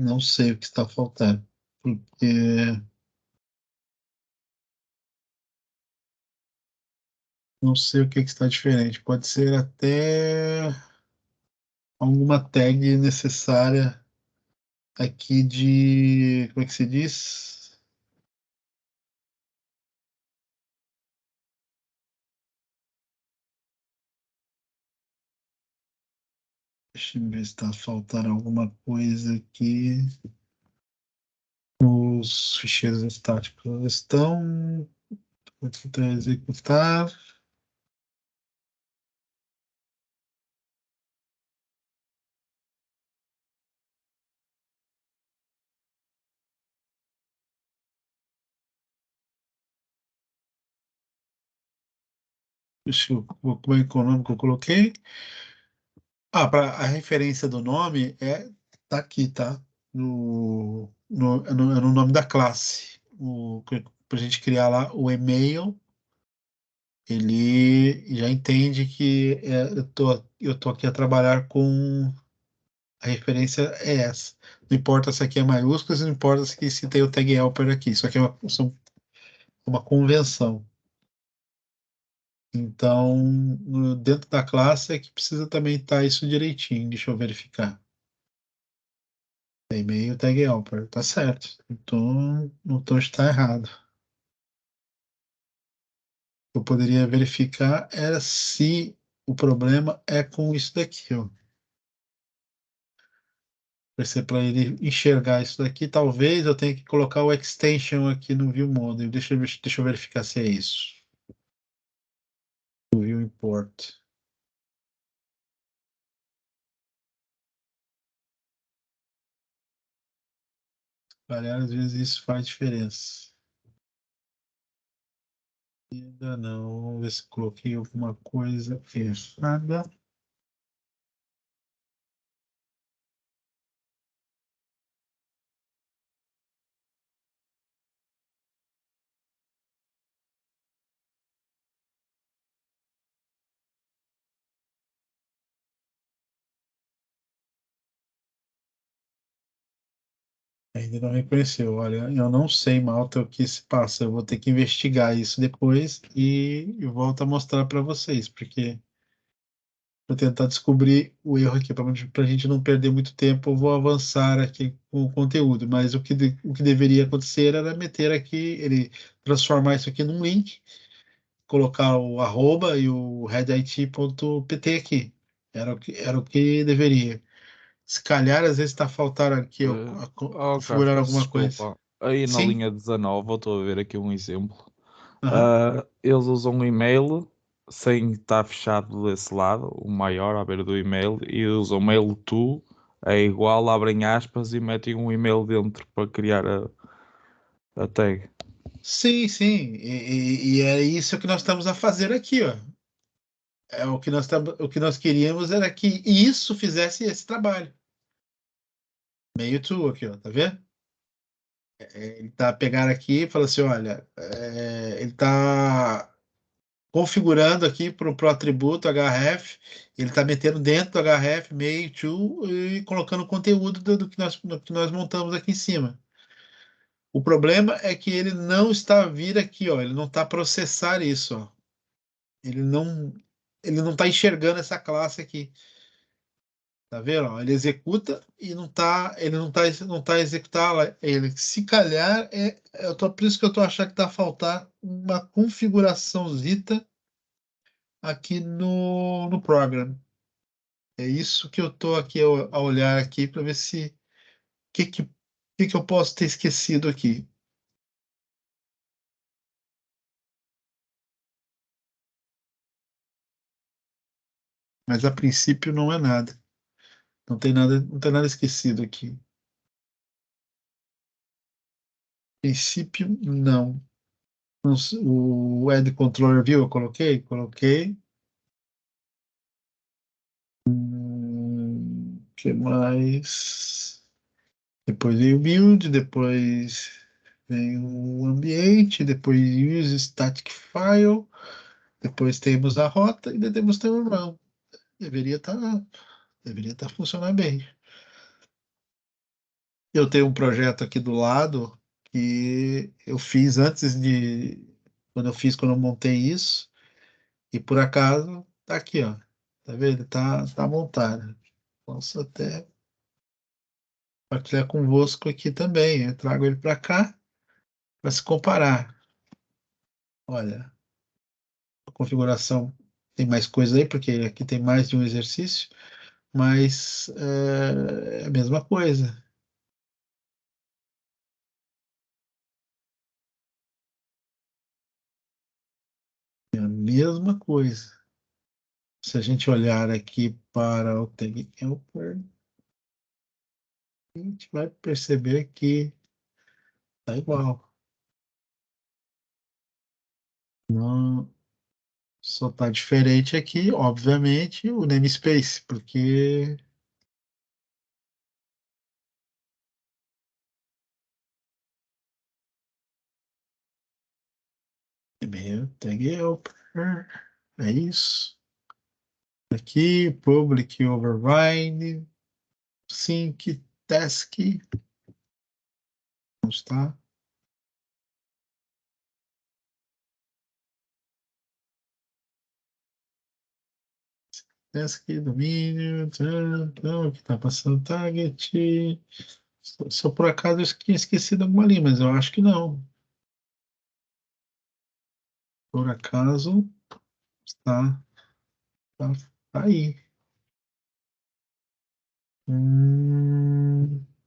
Não sei o que está faltando, porque não sei o que está diferente. Pode ser até alguma tag necessária aqui de, como é que se diz? Deixa eu ver se está faltando alguma coisa aqui. Os ficheiros estáticos estão. Vou tentar executar. Deixa eu ver como é que é o nome que eu coloquei. Para a referência do nome tá aqui, tá? No nome da classe. Para a gente criar lá o e-mail, ele já entende que eu tô aqui a trabalhar com a referência é essa. Não importa se aqui é maiúsculo, não importa se tem o tag helper aqui. Isso aqui é uma convenção. Então, dentro da classe é que precisa também estar isso direitinho. Deixa eu verificar. E-mail tag helper, tá certo. Então, não está errado. Eu poderia verificar era se o problema é com isso daqui, ó. Para ele enxergar isso daqui, talvez eu tenha que colocar o extension aqui no view model. Deixa eu verificar se é isso. O view import. Às vezes isso faz diferença. Ainda não. Vamos ver se coloquei alguma coisa errada. Ainda não reconheceu. Olha, eu não sei, Malta, o que se passa. Eu vou ter que investigar isso depois e eu volto a mostrar para vocês, porque para tentar descobrir o erro aqui, para a gente não perder muito tempo, eu vou avançar aqui com o conteúdo. Mas o que deveria acontecer era meter aqui, ele transformar isso aqui num link colocar o arroba e o redit.pt aqui. Era o que deveria. Se calhar, às vezes está faltando aqui Carlos, configurar peço alguma coisa. desculpa. Aí na Sim? linha 19, eu estou a ver aqui um exemplo. Aham. Eles usam um e-mail sem estar fechado desse lado, o maior à beira do e-mail, e usam mail to, é igual, abrem aspas e metem um e-mail dentro para criar a tag. Sim, sim. E é isso que nós estamos a fazer aqui, ó. O que nós queríamos era que isso fizesse esse trabalho. Meio to aqui, ó, tá vendo? Ele tá pegando aqui e fala assim, olha, ele tá configurando aqui para o atributo href, ele está metendo dentro do href meio to e colocando o conteúdo do que nós montamos aqui em cima. O problema é que ele não está a vir aqui, ó, ele não está a processar isso, ó. Ele não ele não está enxergando essa classe aqui. Tá vendo? Ó? Ele executa e não tá executando ele. Se calhar por isso que eu tô achando que tá a faltar uma configuraçãozita aqui no program. É isso que eu tô aqui a olhar aqui para ver se que eu posso ter esquecido aqui. Mas a princípio não é nada. Não tem nada esquecido aqui. A princípio não. O Add Controller View eu coloquei. Que mais? Depois vem o build, depois vem o ambiente, depois use static file, depois temos a rota e devemos ter o run. Deveria estar funcionando bem. Eu tenho um projeto aqui do lado que eu fiz quando eu montei isso, e por acaso tá aqui, ó. Tá vendo? Tá montado. Posso até compartilhar convosco aqui também. Eu trago ele para cá para se comparar. Olha, a configuração tem mais coisa aí, porque aqui tem mais de um exercício, mas é a mesma coisa. É a mesma coisa. Se a gente olhar aqui para o tag helper, a gente vai perceber que tá igual. Não, só tá diferente aqui, obviamente, o namespace, porque e-mail tag helper, é isso. Aqui, public override, sync task, está. Task, domínio, não, aqui está passando target. Se eu por acaso eu tinha esquecido alguma linha, mas eu acho que não. Por acaso, está, tá, tá aí.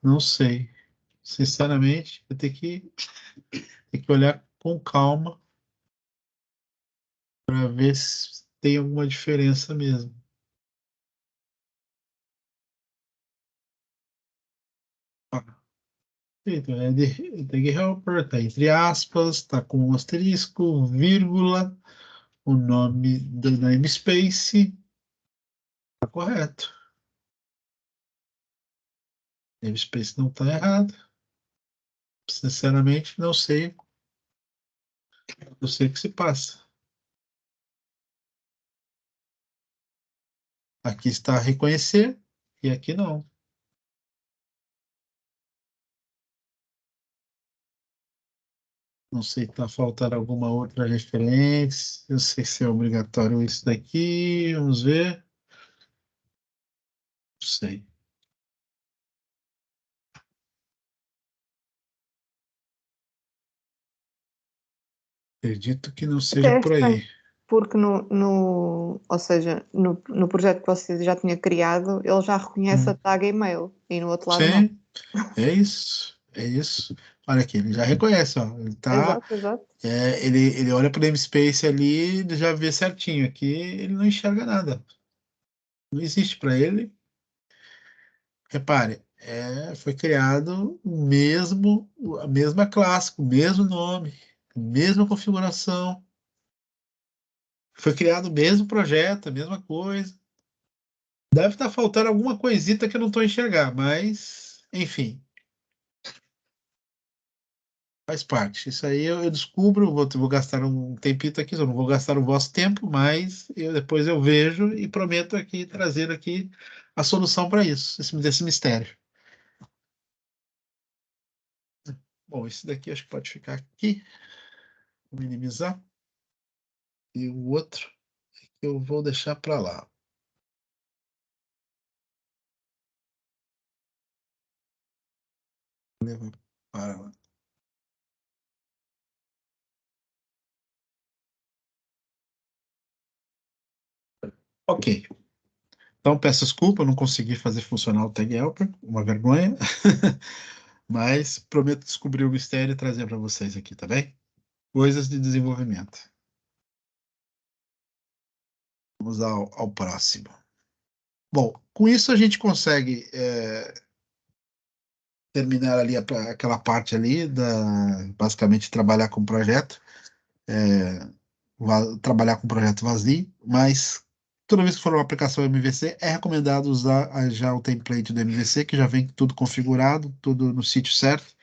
Não sei. Sinceramente, eu tenho que olhar com calma para ver se tem alguma diferença mesmo. Ah, então, tag helper, tá entre aspas, tá com um asterisco, vírgula, o nome do namespace, tá correto. Namespace não tá errado. Sinceramente, não sei o que se passa. Aqui está reconhecer e aqui não. Não sei se está faltando alguma outra referência. Eu sei se é obrigatório isso daqui. Vamos ver. Não sei. Acredito que não Até seja é por estranho, aí. porque ou seja, no projeto que você já tinha criado, ele já reconhece a tag e-mail e no outro lado não. Sim, é isso. É isso. Olha aqui, ele já reconhece, ó. Ele tá. Exato, exato. Ele olha para o namespace ali, ele já vê certinho. Aqui ele não enxerga nada. Não existe para ele. Repare, foi criado a mesma classe, o mesmo nome, a mesma configuração. Foi criado o mesmo projeto, a mesma coisa. Deve estar faltando alguma coisita que eu não estou enxergar, mas, enfim, faz parte. Isso aí eu descubro, vou gastar um tempito aqui, eu não vou gastar o vosso tempo, mas depois eu vejo e prometo aqui trazer aqui a solução para isso, desse mistério. Bom, esse daqui acho que pode ficar aqui, vou minimizar. E o outro eu vou deixar para lá. Levar para lá. Ok. Então, peço desculpa, eu não consegui fazer funcionar o Tag Helper, uma vergonha. Mas prometo descobrir o mistério e trazer para vocês aqui, tá bem? Coisas de desenvolvimento. Vamos ao próximo. Bom, com isso a gente consegue terminar ali aquela parte ali, basicamente trabalhar com o projeto, trabalhar com o projeto vazio, mas toda vez que for uma aplicação MVC, é recomendado usar já o template do MVC, que já vem tudo configurado, tudo no sítio certo,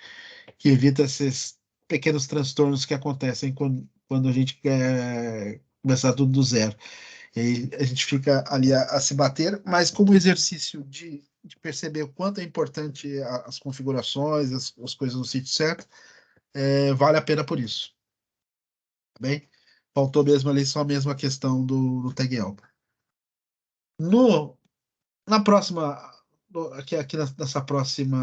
que evita esses pequenos transtornos que acontecem quando a gente quer começar tudo do zero. E aí a gente fica ali a se bater, mas como exercício de perceber o quanto é importante as configurações, as coisas no sítio certo, vale a pena por isso. Tá bem? Faltou mesmo ali só mesmo a questão do Tag Helper. Na próxima, aqui nessa próximo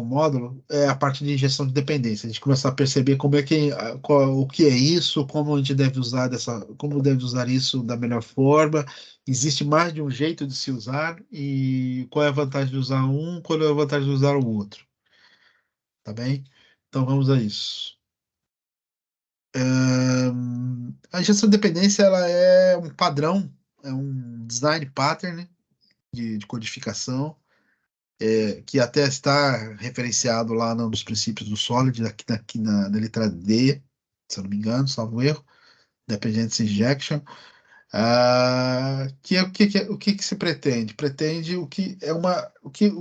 módulo é a parte de injeção de dependência. A gente começar a perceber como é que o que é isso, como a gente deve usar como deve usar isso da melhor forma. Existe mais de um jeito de se usar e qual é a vantagem de usar um, qual é a vantagem de usar o outro. Tá bem? Então vamos a isso. A injeção de dependência ela é um padrão, é um design pattern de codificação que até está referenciado lá num dos princípios do Solid, aqui na letra D, se eu não me engano, salvo erro, Dependency Injection, que é o que se pretende? Pretende o que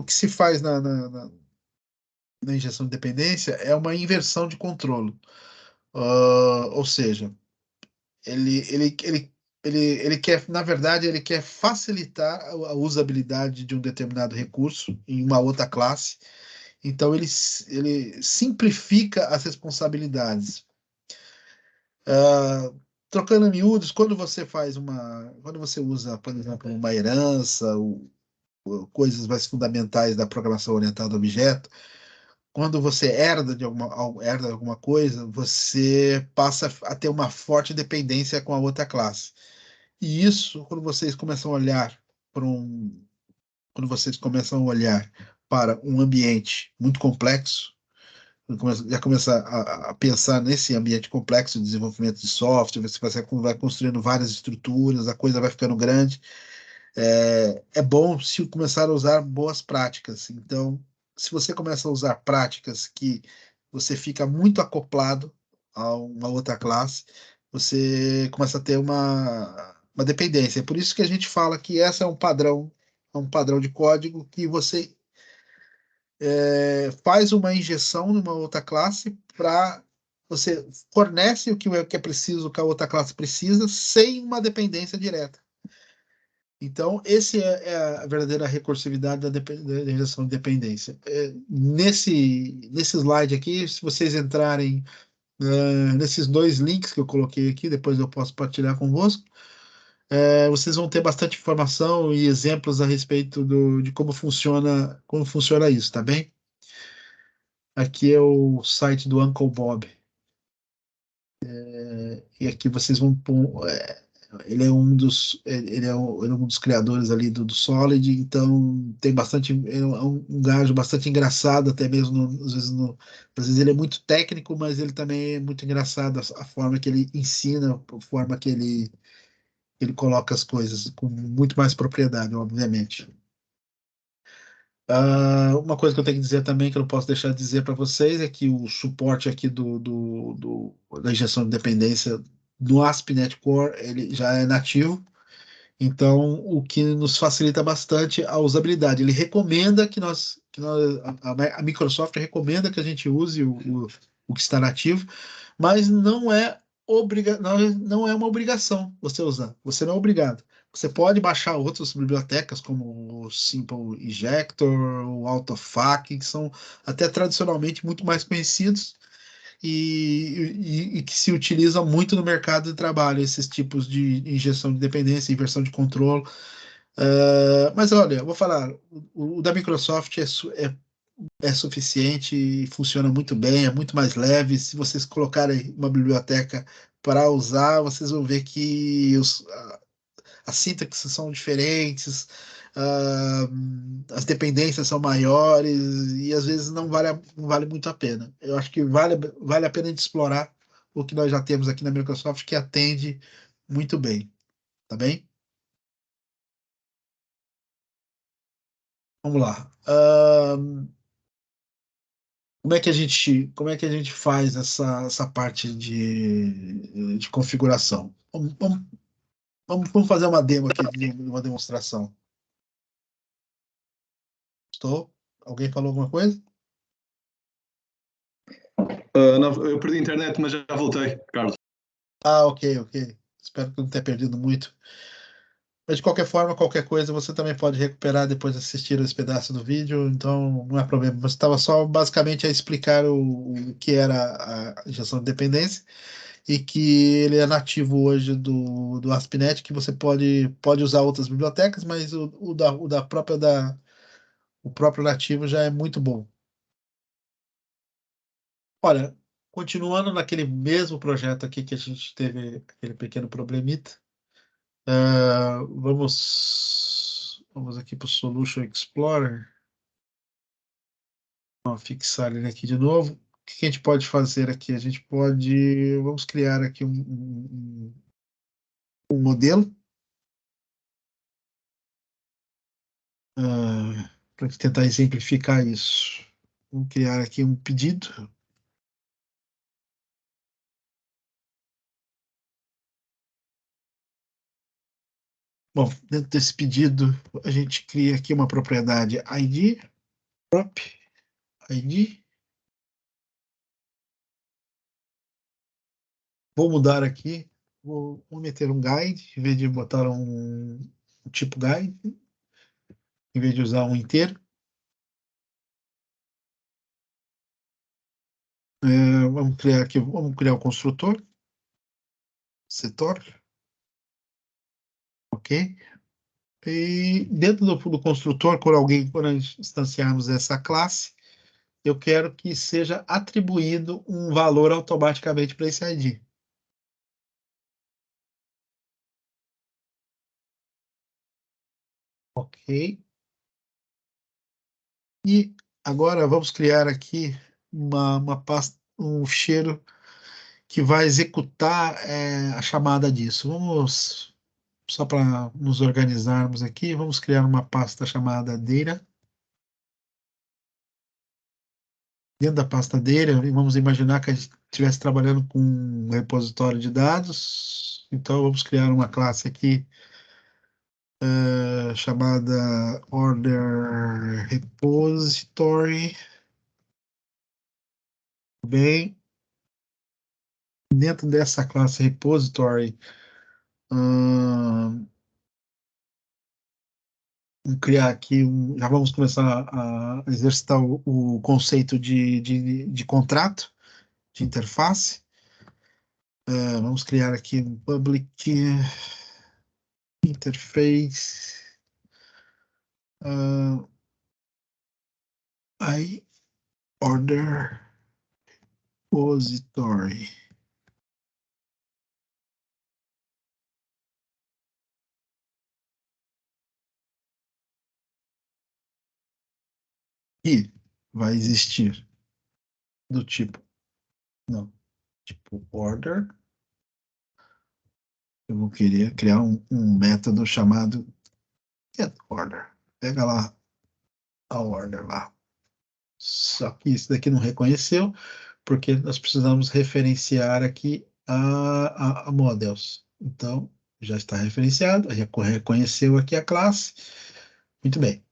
se faz na injeção de dependência é uma inversão de controle. Ou seja, ele, ele, ele, ele quer, na verdade, ele quer facilitar a usabilidade de um determinado recurso em uma outra classe. Então ele simplifica as responsabilidades. Trocando em miúdos, quando você usa, por exemplo, uma herança, ou coisas mais fundamentais da programação orientada a objeto, quando você herda alguma coisa, você passa a ter uma forte dependência com a outra classe. E isso, quando vocês começam a olhar para um ambiente muito complexo, já começa a pensar nesse ambiente complexo de desenvolvimento de software, você vai construindo várias estruturas, a coisa vai ficando grande. É bom se começar a usar boas práticas. Então, se você começa a usar práticas que você fica muito acoplado a uma outra classe, você começa a ter uma dependência. É por isso que a gente fala que essa é um padrão de código que você faz uma injeção numa outra classe para você fornece o que é preciso, o que a outra classe precisa, sem uma dependência direta. Então, esse é a verdadeira recursividade da injeção de dependência. Nesse slide aqui, se vocês entrarem nesses dois links que eu coloquei aqui, depois eu posso partilhar convosco, vocês vão ter bastante informação e exemplos a respeito de como funciona isso, tá bem? Aqui é o site do Uncle Bob. E aqui vocês vão pôr. Ele é um dos, ele é um dos criadores ali do Solid, então tem bastante, é um gajo bastante engraçado, até mesmo, às vezes ele é muito técnico, mas ele também é muito engraçado, a forma que ele ensina, a forma que ele coloca as coisas, com muito mais propriedade, obviamente. Uma coisa que eu tenho que dizer também, que eu não posso deixar de dizer para vocês, é que o suporte aqui da injeção de dependência no ASP.NET Core, ele já é nativo, então o que nos facilita bastante a usabilidade. Ele recomenda a Microsoft recomenda que a gente use o que está nativo, mas não é uma obrigação você usar, você não é obrigado. Você pode baixar outras bibliotecas, como o Simple Injector, o AutoFac, que são até tradicionalmente muito mais conhecidos e que se utilizam muito no mercado de trabalho, esses tipos de injeção de dependência, inversão de controle. Mas olha, eu vou falar, o da Microsoft é suficiente e funciona muito bem, é muito mais leve. Se vocês colocarem uma biblioteca para usar, vocês vão ver que as sintaxes são diferentes, ah, as dependências são maiores e às vezes não vale muito a pena. Eu acho que vale a pena a gente explorar o que nós já temos aqui na Microsoft, que atende muito bem, tá bem? Vamos lá. Como é que a gente faz essa parte de configuração? Vamos fazer uma demo aqui, uma demonstração. Estou? Alguém falou alguma coisa? Não, eu perdi a internet, mas já voltei, Carlos. Ok. Espero que não tenha perdido muito. Mas de qualquer forma, qualquer coisa, você também pode recuperar depois de assistir esse pedaço do vídeo, então não é problema. Você estava só basicamente a explicar o que era a injeção de dependência e que ele é nativo hoje do ASP.NET, que você pode usar outras bibliotecas, mas o próprio nativo já é muito bom. Olha, continuando naquele mesmo projeto aqui que a gente teve aquele pequeno problemita, vamos aqui para o Solution Explorer. Vamos fixar ele aqui de novo. O que a gente pode fazer aqui? Vamos criar aqui um modelo para tentar exemplificar isso. Vamos criar aqui um pedido. Bom, dentro desse pedido, a gente cria aqui uma propriedade ID, prop, ID. Vou mudar aqui, vou meter um guide, em vez de botar um tipo guide, em vez de usar um inteiro. Vamos criar o construtor, setor, ok? E dentro do construtor, quando nós instanciarmos essa classe, eu quero que seja atribuído um valor automaticamente para esse ID. Ok. E agora vamos criar aqui uma pasta, um cheiro que vai executar a chamada disso. Só para nos organizarmos aqui, vamos criar uma pasta chamada data. Dentro da pasta data, vamos imaginar que a gente estivesse trabalhando com um repositório de dados. Então, vamos criar uma classe aqui chamada order repository. Bem, dentro dessa classe repository, vamos criar aqui, já vamos começar a exercitar o conceito de contrato, de interface. Vamos criar aqui um public interface. Aí, order repository. E vai existir do tipo, não, tipo order. Eu vou querer criar um método chamado getOrder. Pega lá a order lá. Só que isso daqui não reconheceu, porque nós precisamos referenciar aqui a models. Então, já está referenciado, reconheceu aqui a classe. Muito bem.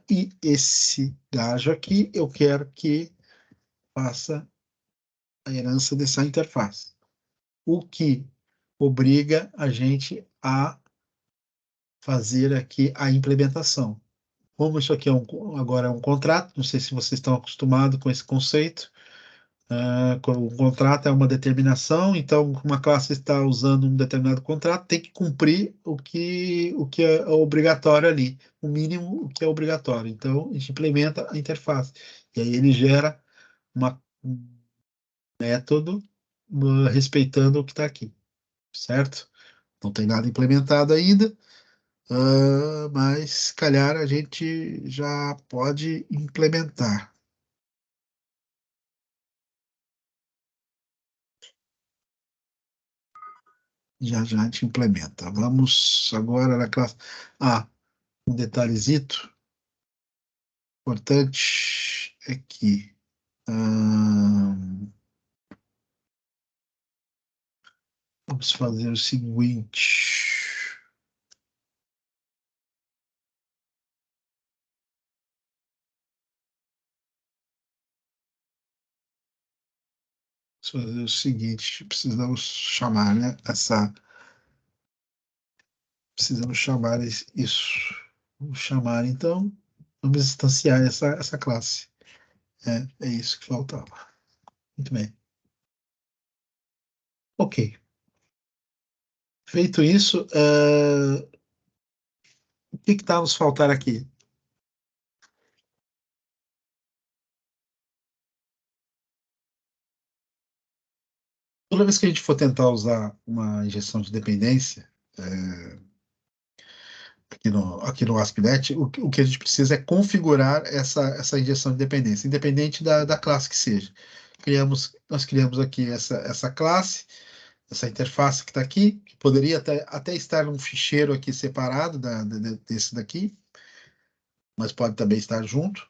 E esse gajo aqui, eu quero que faça a herança dessa interface. O que obriga a gente a fazer aqui a implementação. Como isso aqui agora é um contrato, não sei se vocês estão acostumados com esse conceito. O contrato é uma determinação, então uma classe está usando um determinado contrato, tem que cumprir o que é obrigatório ali, o mínimo o que é obrigatório. Então, a gente implementa a interface. E aí ele gera um método respeitando o que está aqui, certo? Não tem nada implementado ainda, mas se calhar a gente já pode implementar. Já já a gente implementa. Vamos agora na classe. Um detalhezito importante é que vamos fazer o seguinte. Vamos fazer o seguinte, precisamos chamar, né, precisamos chamar isso. Vamos chamar, então, vamos instanciar essa classe. É isso que faltava. Muito bem. Ok. Feito isso, o que está nos faltar aqui? Toda vez que a gente for tentar usar uma injeção de dependência, aqui no ASP.NET, o que a gente precisa é configurar essa injeção de dependência, independente da classe que seja. Nós criamos aqui essa classe, essa interface que está aqui, que poderia até estar num ficheiro aqui separado desse daqui, mas pode também estar junto.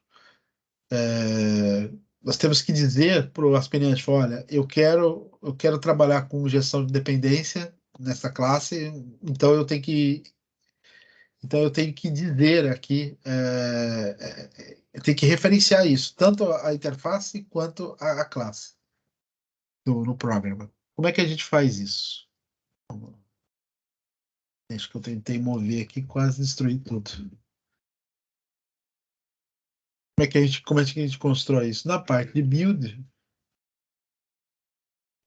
Nós temos que dizer para o aspirante, olha, eu quero trabalhar com injeção de dependência nessa classe, então eu tenho que dizer aqui, eu tenho que referenciar isso, tanto a interface quanto a classe no programa. Como é que a gente faz isso? Acho que eu tentei mover aqui, quase destruí tudo. Como é que a gente constrói isso? Na parte de build,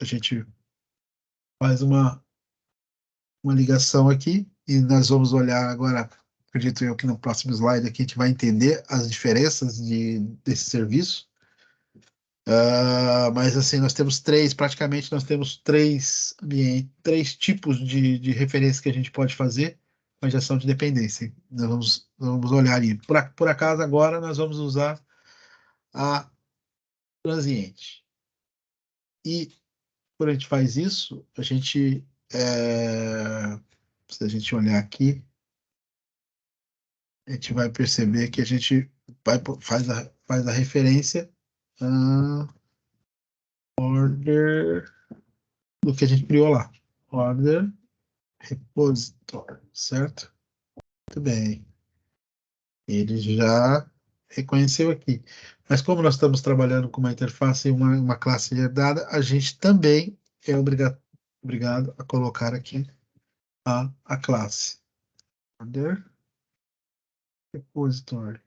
a gente faz uma ligação aqui e nós vamos olhar agora, acredito eu que no próximo slide aqui a gente vai entender as diferenças desse serviço. Mas assim, praticamente nós temos três tipos de referência que a gente pode fazer com a injeção de dependência. Nós vamos olhar ali. Por acaso, agora nós vamos usar a transiente. E quando a gente faz isso, se a gente olhar aqui, a gente vai perceber que a gente faz a referência order do que a gente criou lá. Order repositor, certo? Muito bem. Ele já reconheceu aqui. Mas como nós estamos trabalhando com uma interface e uma classe herdada, a gente também é obrigado a colocar aqui a classe. Order repository.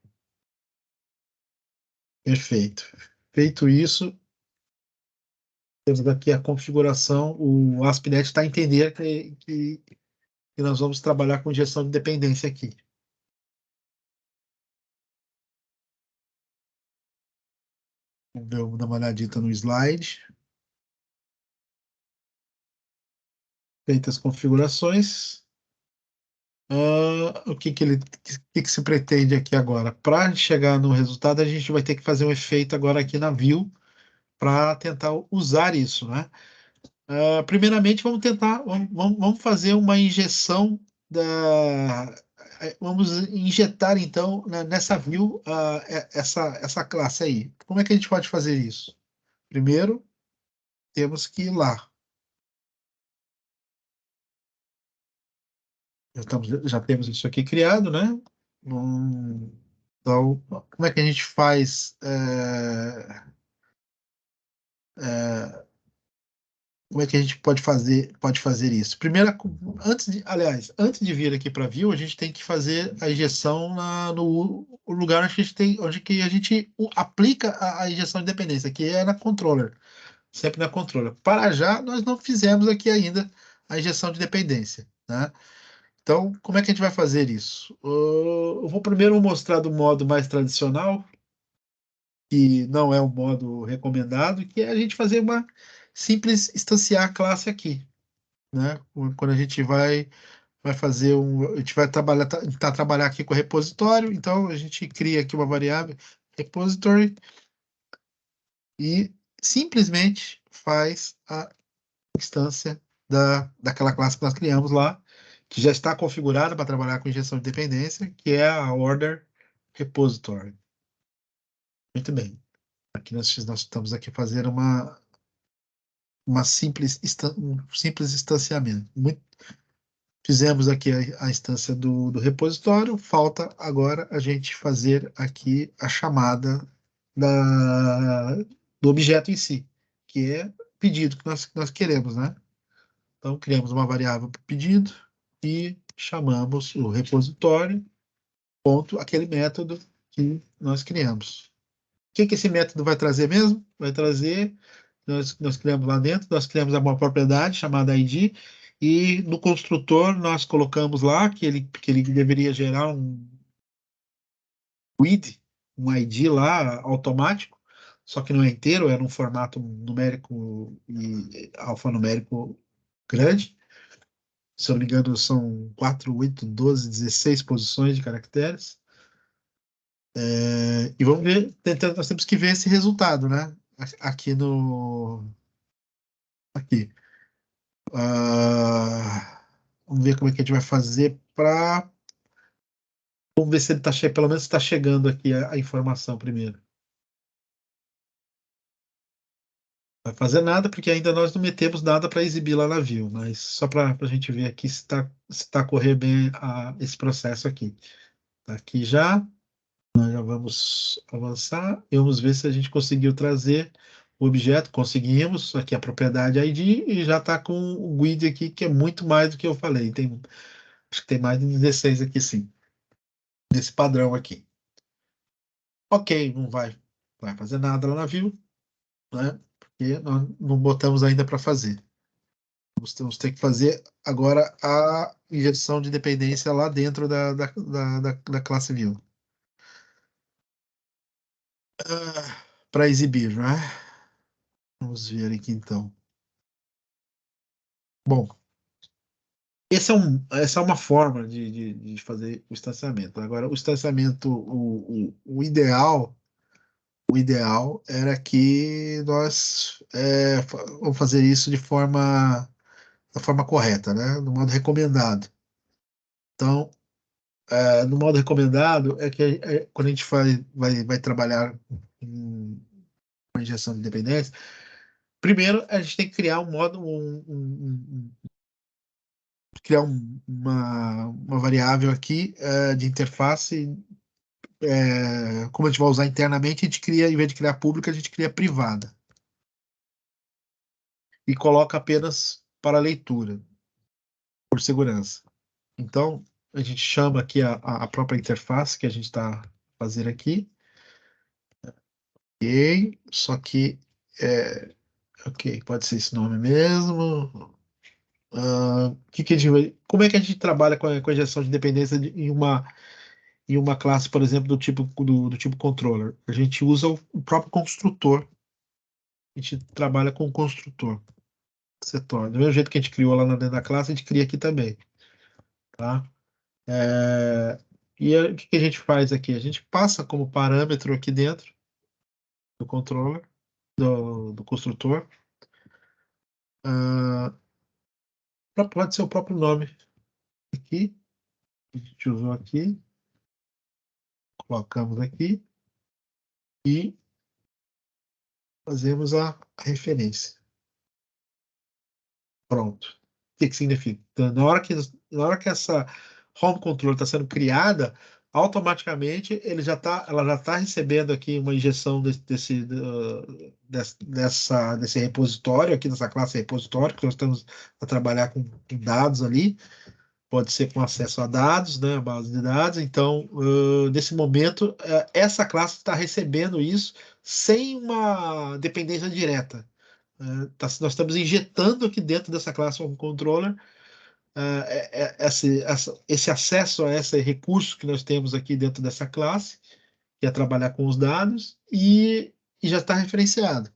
Perfeito. Feito isso, temos aqui a configuração. O ASP.NET está a entender que nós vamos trabalhar com injeção de dependência aqui. Vamos dar uma olhadinha no slide. Feitas as configurações. O que se pretende aqui agora? Para chegar no resultado, a gente vai ter que fazer um efeito agora aqui na view para tentar usar isso, né? Primeiramente, vamos fazer uma injeção vamos injetar então nessa view essa classe aí. Como é que a gente pode fazer isso? Primeiro, temos que ir lá. Já temos isso aqui criado, né? Então, como é que a gente faz? Como é que a gente pode fazer isso? Primeiro, antes de vir aqui para View, a gente tem que fazer a injeção no lugar onde que a gente aplica a injeção de dependência, que é na controller, sempre na controller. Para já, nós não fizemos aqui ainda a injeção de dependência, né? Então, como é que a gente vai fazer isso? Eu vou primeiro mostrar do modo mais tradicional, que não é o modo recomendado, que é a gente fazer uma simples instanciar a classe aqui, né? Quando a gente vai fazer a gente vai trabalhar aqui com o repositório, então a gente cria aqui uma variável repository e simplesmente faz a instância daquela classe que nós criamos lá, que já está configurada para trabalhar com injeção de dependência, que é a order repository. Muito bem. Aqui nós estamos aqui fazendo um simples instanciamento. Fizemos aqui a instância do repositório, falta agora a gente fazer aqui a chamada do objeto em si, que é pedido que nós queremos, né? Então, criamos uma variável para pedido e chamamos o repositório, ponto, aquele método que nós criamos. O que esse método vai trazer mesmo? Vai trazer, nós criamos lá dentro, nós criamos uma propriedade chamada ID, e no construtor nós colocamos lá que ele deveria gerar um ID, um ID lá automático, só que não é inteiro, é num formato numérico e alfanumérico grande. Se eu não me engano, são 4, 8, 12, 16 posições de caracteres. E vamos ver, nós temos que ver esse resultado, né? Aqui no. Aqui. Vamos ver como é que a gente vai fazer para. Vamos ver se ele está pelo menos está chegando aqui a informação primeiro. Não vai fazer nada, porque ainda nós não metemos nada para exibir lá na view, mas só para a gente ver aqui se tá correr bem esse processo aqui. Tá aqui já. Nós já vamos avançar e vamos ver se a gente conseguiu trazer o objeto. Conseguimos, aqui a propriedade ID, e já está com o GUID aqui, que é muito mais do que eu falei. Acho que tem mais de 16 aqui, sim. Nesse padrão aqui. Ok, não vai fazer nada lá na view, né? Porque nós não botamos ainda para fazer. Vamos ter que fazer agora a injeção de dependência lá dentro da classe view. Para exibir, né? Vamos ver aqui então. Bom, essa é uma forma de fazer o instanciamento. Agora, o instanciamento, o ideal era que nós vamos fazer isso da forma correta, né? No modo recomendado. Então, no modo recomendado é que quando a gente vai trabalhar com injeção de dependência, primeiro a gente tem que criar um modo, criar uma variável aqui de interface. Como a gente vai usar internamente, a gente cria, em vez de criar pública, a gente cria privada. E coloca apenas para leitura, por segurança. Então, a gente chama aqui a própria interface que a gente está fazendo aqui. Ok, só que ok, pode ser esse nome mesmo. Como é que a gente trabalha com a injeção de dependência em uma classe, por exemplo, do tipo controller? A gente usa o próprio construtor. A gente trabalha com o construtor. Setor. Do mesmo jeito que a gente criou lá dentro da classe, a gente cria aqui também. Tá? O que a gente faz aqui? A gente passa como parâmetro aqui dentro do controller, do construtor, pode ser o próprio nome aqui, a gente usou aqui, colocamos aqui e fazemos a referência. Pronto. O que significa? Então, na hora que essa home controller está sendo criada, automaticamente ela já está recebendo aqui uma injeção desse repositório, aqui dessa classe repositório, que nós estamos a trabalhar com dados ali, pode ser com acesso a dados, né, a base de dados. Então, nesse momento, essa classe está recebendo isso sem uma dependência direta. Nós estamos injetando aqui dentro dessa classe home controller esse acesso a esse recurso que nós temos aqui dentro dessa classe, que é trabalhar com os dados, e já está referenciado.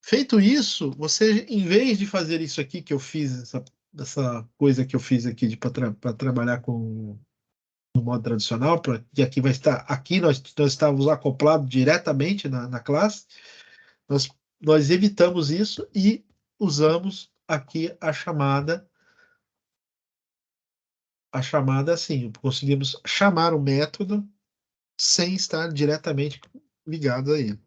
Feito isso, você, em vez de fazer isso aqui que eu fiz, essa coisa que eu fiz aqui para trabalhar no modo tradicional, que aqui vai estar, aqui nós estávamos acoplados diretamente na classe, nós evitamos isso e usamos aqui a chamada assim, conseguimos chamar o método sem estar diretamente ligado a ele.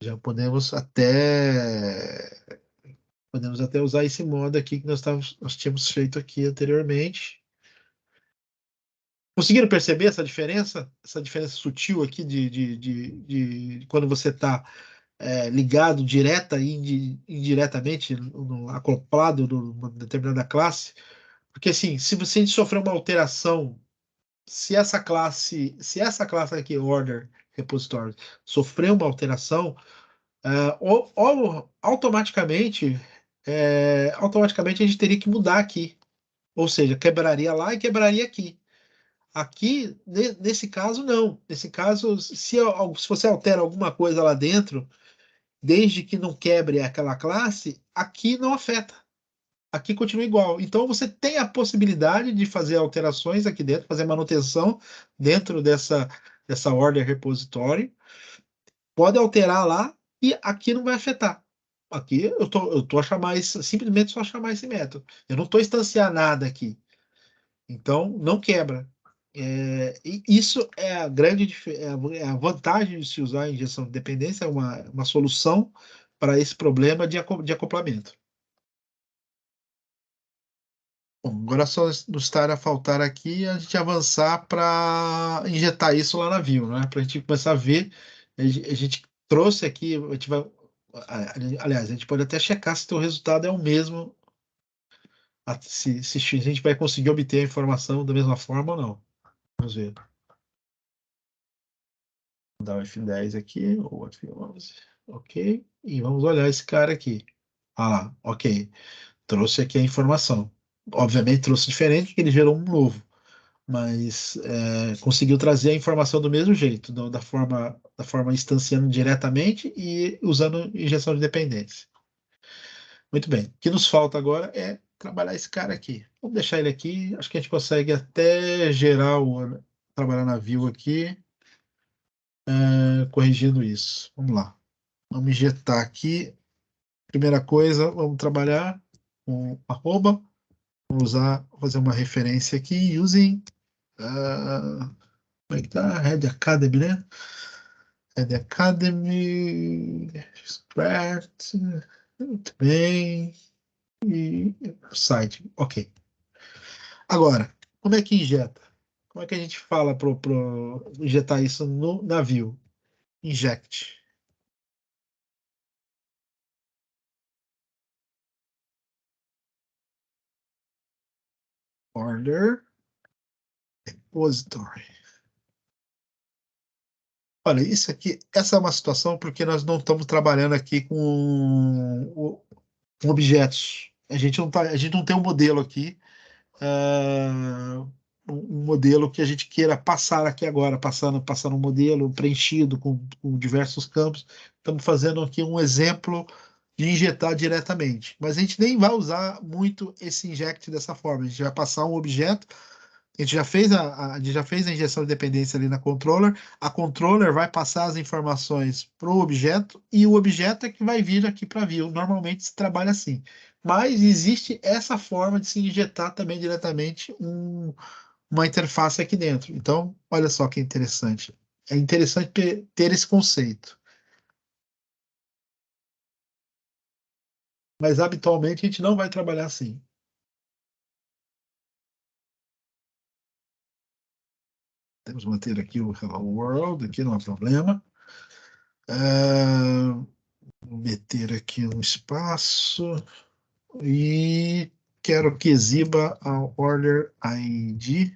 Já podemos até usar esse modo aqui que nós tínhamos feito aqui anteriormente. Conseguiram perceber essa diferença? Essa diferença sutil aqui de quando você está ligado direta e indiretamente, acoplado numa determinada classe? Porque assim, se a gente sofrer uma alteração, se essa classe aqui, order repository, sofrer uma alteração, automaticamente a gente teria que mudar aqui. Ou seja, quebraria lá e quebraria aqui. Aqui, nesse caso, não. Nesse caso, se você altera alguma coisa lá dentro, desde que não quebre aquela classe, aqui não afeta. Aqui continua igual. Então, você tem a possibilidade de fazer alterações aqui dentro, fazer manutenção dentro dessa order repository. Pode alterar lá e aqui não vai afetar. Aqui eu tô a chamar simplesmente só chamar esse método. Eu não estou instanciar nada aqui. Então, não quebra. E isso é a a vantagem de se usar a injeção de dependência, é uma solução para esse problema de acoplamento. Bom, agora só nos estar a faltar aqui a gente avançar para injetar isso lá na Vue, né? Para a gente começar a ver. A gente trouxe aqui, a gente vai. Aliás, a gente pode até checar se o resultado é o mesmo, se a gente vai conseguir obter a informação da mesma forma ou não. Vamos ver. Vou dar o F10 aqui, ou F11. Ok. E vamos olhar esse cara aqui. Ah lá, ok. Trouxe aqui a informação. Obviamente trouxe diferente, porque ele gerou um novo. Mas conseguiu trazer a informação do mesmo jeito, da forma instanciando diretamente e usando injeção de dependência. Muito bem. O que nos falta agora é trabalhar esse cara aqui. Vamos deixar ele aqui. Acho que a gente consegue até trabalhar na Vue aqui, corrigindo isso. Vamos lá. Vamos injetar aqui. Primeira coisa, vamos trabalhar com arroba. Vamos fazer uma referência aqui, using. Como é que tá? Red Academy, né? Red Academy, Expert, muito bem. E site, ok. Agora, como é que injeta? Como é que a gente fala para injetar isso no navio? Inject. Order repository. Olha, isso aqui, essa é uma situação porque nós não estamos trabalhando aqui com objetos. A gente não tem um modelo aqui, um modelo que a gente queira passar aqui agora, passando um modelo preenchido com diversos campos. Estamos fazendo aqui um exemplo de injetar diretamente. Mas a gente nem vai usar muito esse inject dessa forma. A gente vai passar um objeto, a gente já fez a gente já fez a injeção de dependência ali na controller, a controller vai passar as informações para o objeto e o objeto é que vai vir aqui para a view. Normalmente se trabalha assim. Mas existe essa forma de se injetar também diretamente uma interface aqui dentro. Então, olha só que interessante. É interessante ter esse conceito. Mas habitualmente a gente não vai trabalhar assim. Temos que manter aqui o Hello World, aqui não há problema. Vou meter aqui um espaço e quero que exiba a Order ID.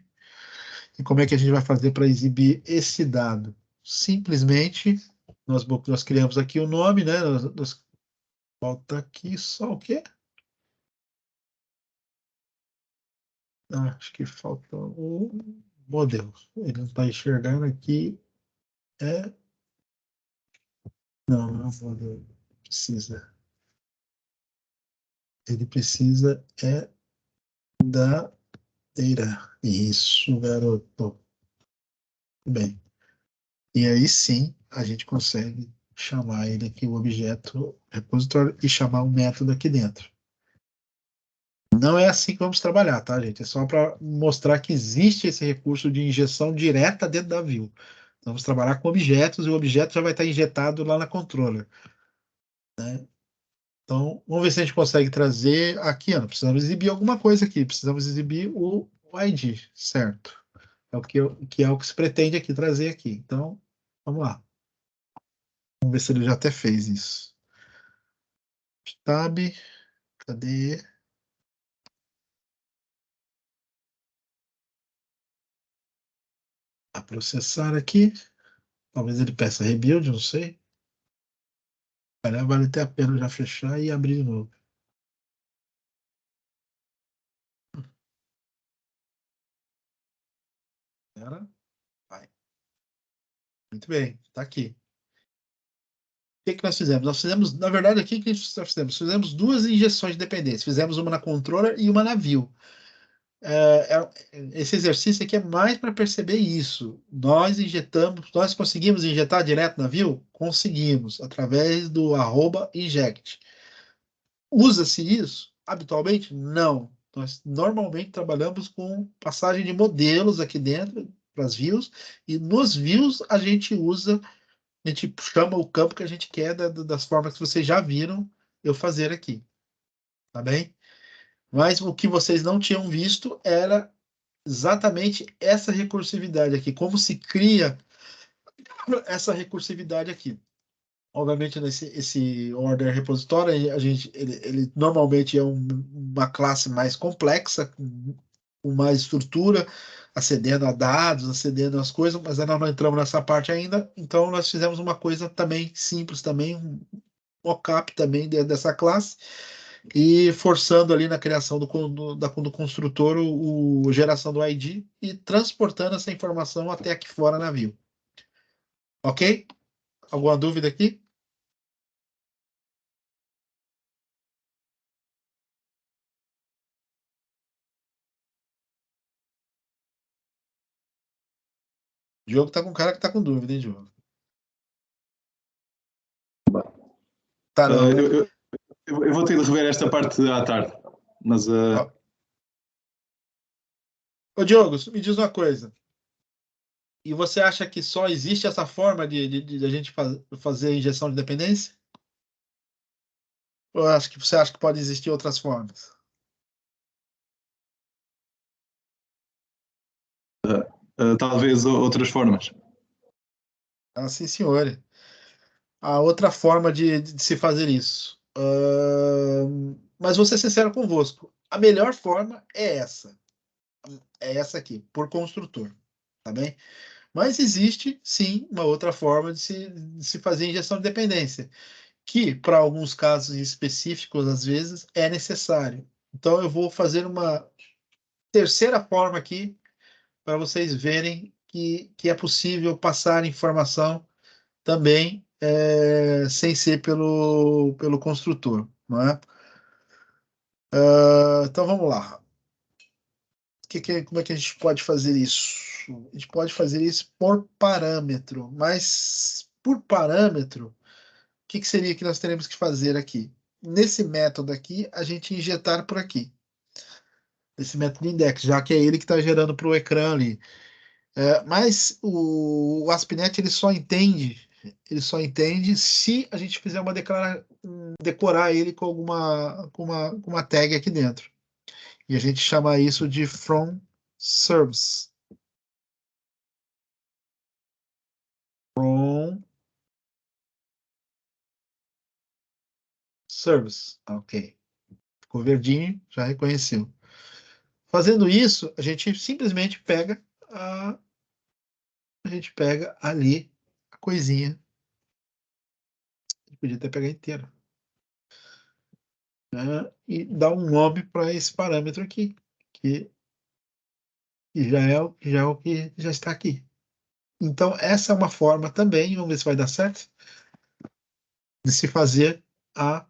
E como é que a gente vai fazer para exibir esse dado? Simplesmente, nós criamos aqui o nome, né? Falta aqui só o quê? Acho que falta o modelo. Ele não está enxergando aqui. Não, não é o modelo. Precisa. Ele precisa da data. Isso, garoto. Bem. E aí sim a gente consegue chamar ele aqui, o objeto repositório, e chamar um método aqui dentro. Não é assim que vamos trabalhar, tá, gente? É só para mostrar que existe esse recurso de injeção direta dentro da view. Vamos trabalhar com objetos e o objeto já vai estar injetado lá na controller. Né? Então, vamos ver se a gente consegue trazer aqui. Ó, precisamos exibir alguma coisa aqui. Precisamos exibir o ID, certo? É o que é o que se pretende aqui trazer aqui. Então, vamos lá. Vamos ver se ele já até fez isso. Tab, cadê? A processar aqui. Talvez ele peça rebuild, não sei. Vale até a pena já fechar e abrir de novo. Era? Vai. Muito bem, está aqui. O que nós fizemos? Nós fizemos, na verdade, aqui que nós fizemos? Fizemos duas injeções de dependência. Fizemos uma na controller e uma na view. Esse exercício aqui é mais para perceber isso. Nós conseguimos injetar direto na view? Conseguimos, através do @inject. Usa-se isso habitualmente? Não. Nós normalmente trabalhamos com passagem de modelos aqui dentro para as views, e nos views a gente chama o campo que a gente quer das formas que vocês já viram eu fazer aqui. Tá bem? Mas o que vocês não tinham visto era exatamente essa recursividade aqui, como se cria essa recursividade aqui. Obviamente, esse order repositório, ele normalmente é uma classe mais complexa, com mais estrutura, acedendo a dados, acedendo às coisas, mas nós não entramos nessa parte ainda, então nós fizemos uma coisa também simples, também um mockup também dessa classe, e forçando ali na criação do construtor a geração do ID e transportando essa informação até aqui fora na view. Ok? Alguma dúvida aqui? Diogo tá com cara que tá com dúvida, hein, Diogo? Tá, não. Eu vou ter de rever esta parte à tarde. Mas. Ô, Diogo, me diz uma coisa. E você acha que só existe essa forma de a gente fazer injeção de dependência? Ou você acha que pode existir outras formas? Talvez outras formas. Ah, sim, senhor. A outra forma de se fazer isso. Mas vou ser sincero convosco. A melhor forma é essa. É essa aqui, por construtor. Tá bem? Mas existe, sim, uma outra forma de se fazer injeção de dependência, que, para alguns casos específicos, às vezes, é necessário. Então, eu vou fazer uma terceira forma aqui, para vocês verem que é possível passar informação também sem ser pelo construtor, não é? Então vamos lá. Como é que a gente pode fazer isso? A gente pode fazer isso por parâmetro, mas por parâmetro, o que seria que nós teremos que fazer aqui? Nesse método aqui, a gente injetar por aqui. Esse método index, já que é ele que está gerando para o ecrã ali. Mas o ASP.NET ele só entende se a gente fizer decorar ele com uma tag aqui dentro. E a gente chama isso de from service. From service. Ok. Ficou verdinho, já reconheceu. Fazendo isso, a gente simplesmente pega ali a coisinha. A gente podia até pegar inteira. Né? E dar um nome para esse parâmetro aqui, que já é o que já está aqui. Então, essa é uma forma também, vamos ver se vai dar certo, de se fazer a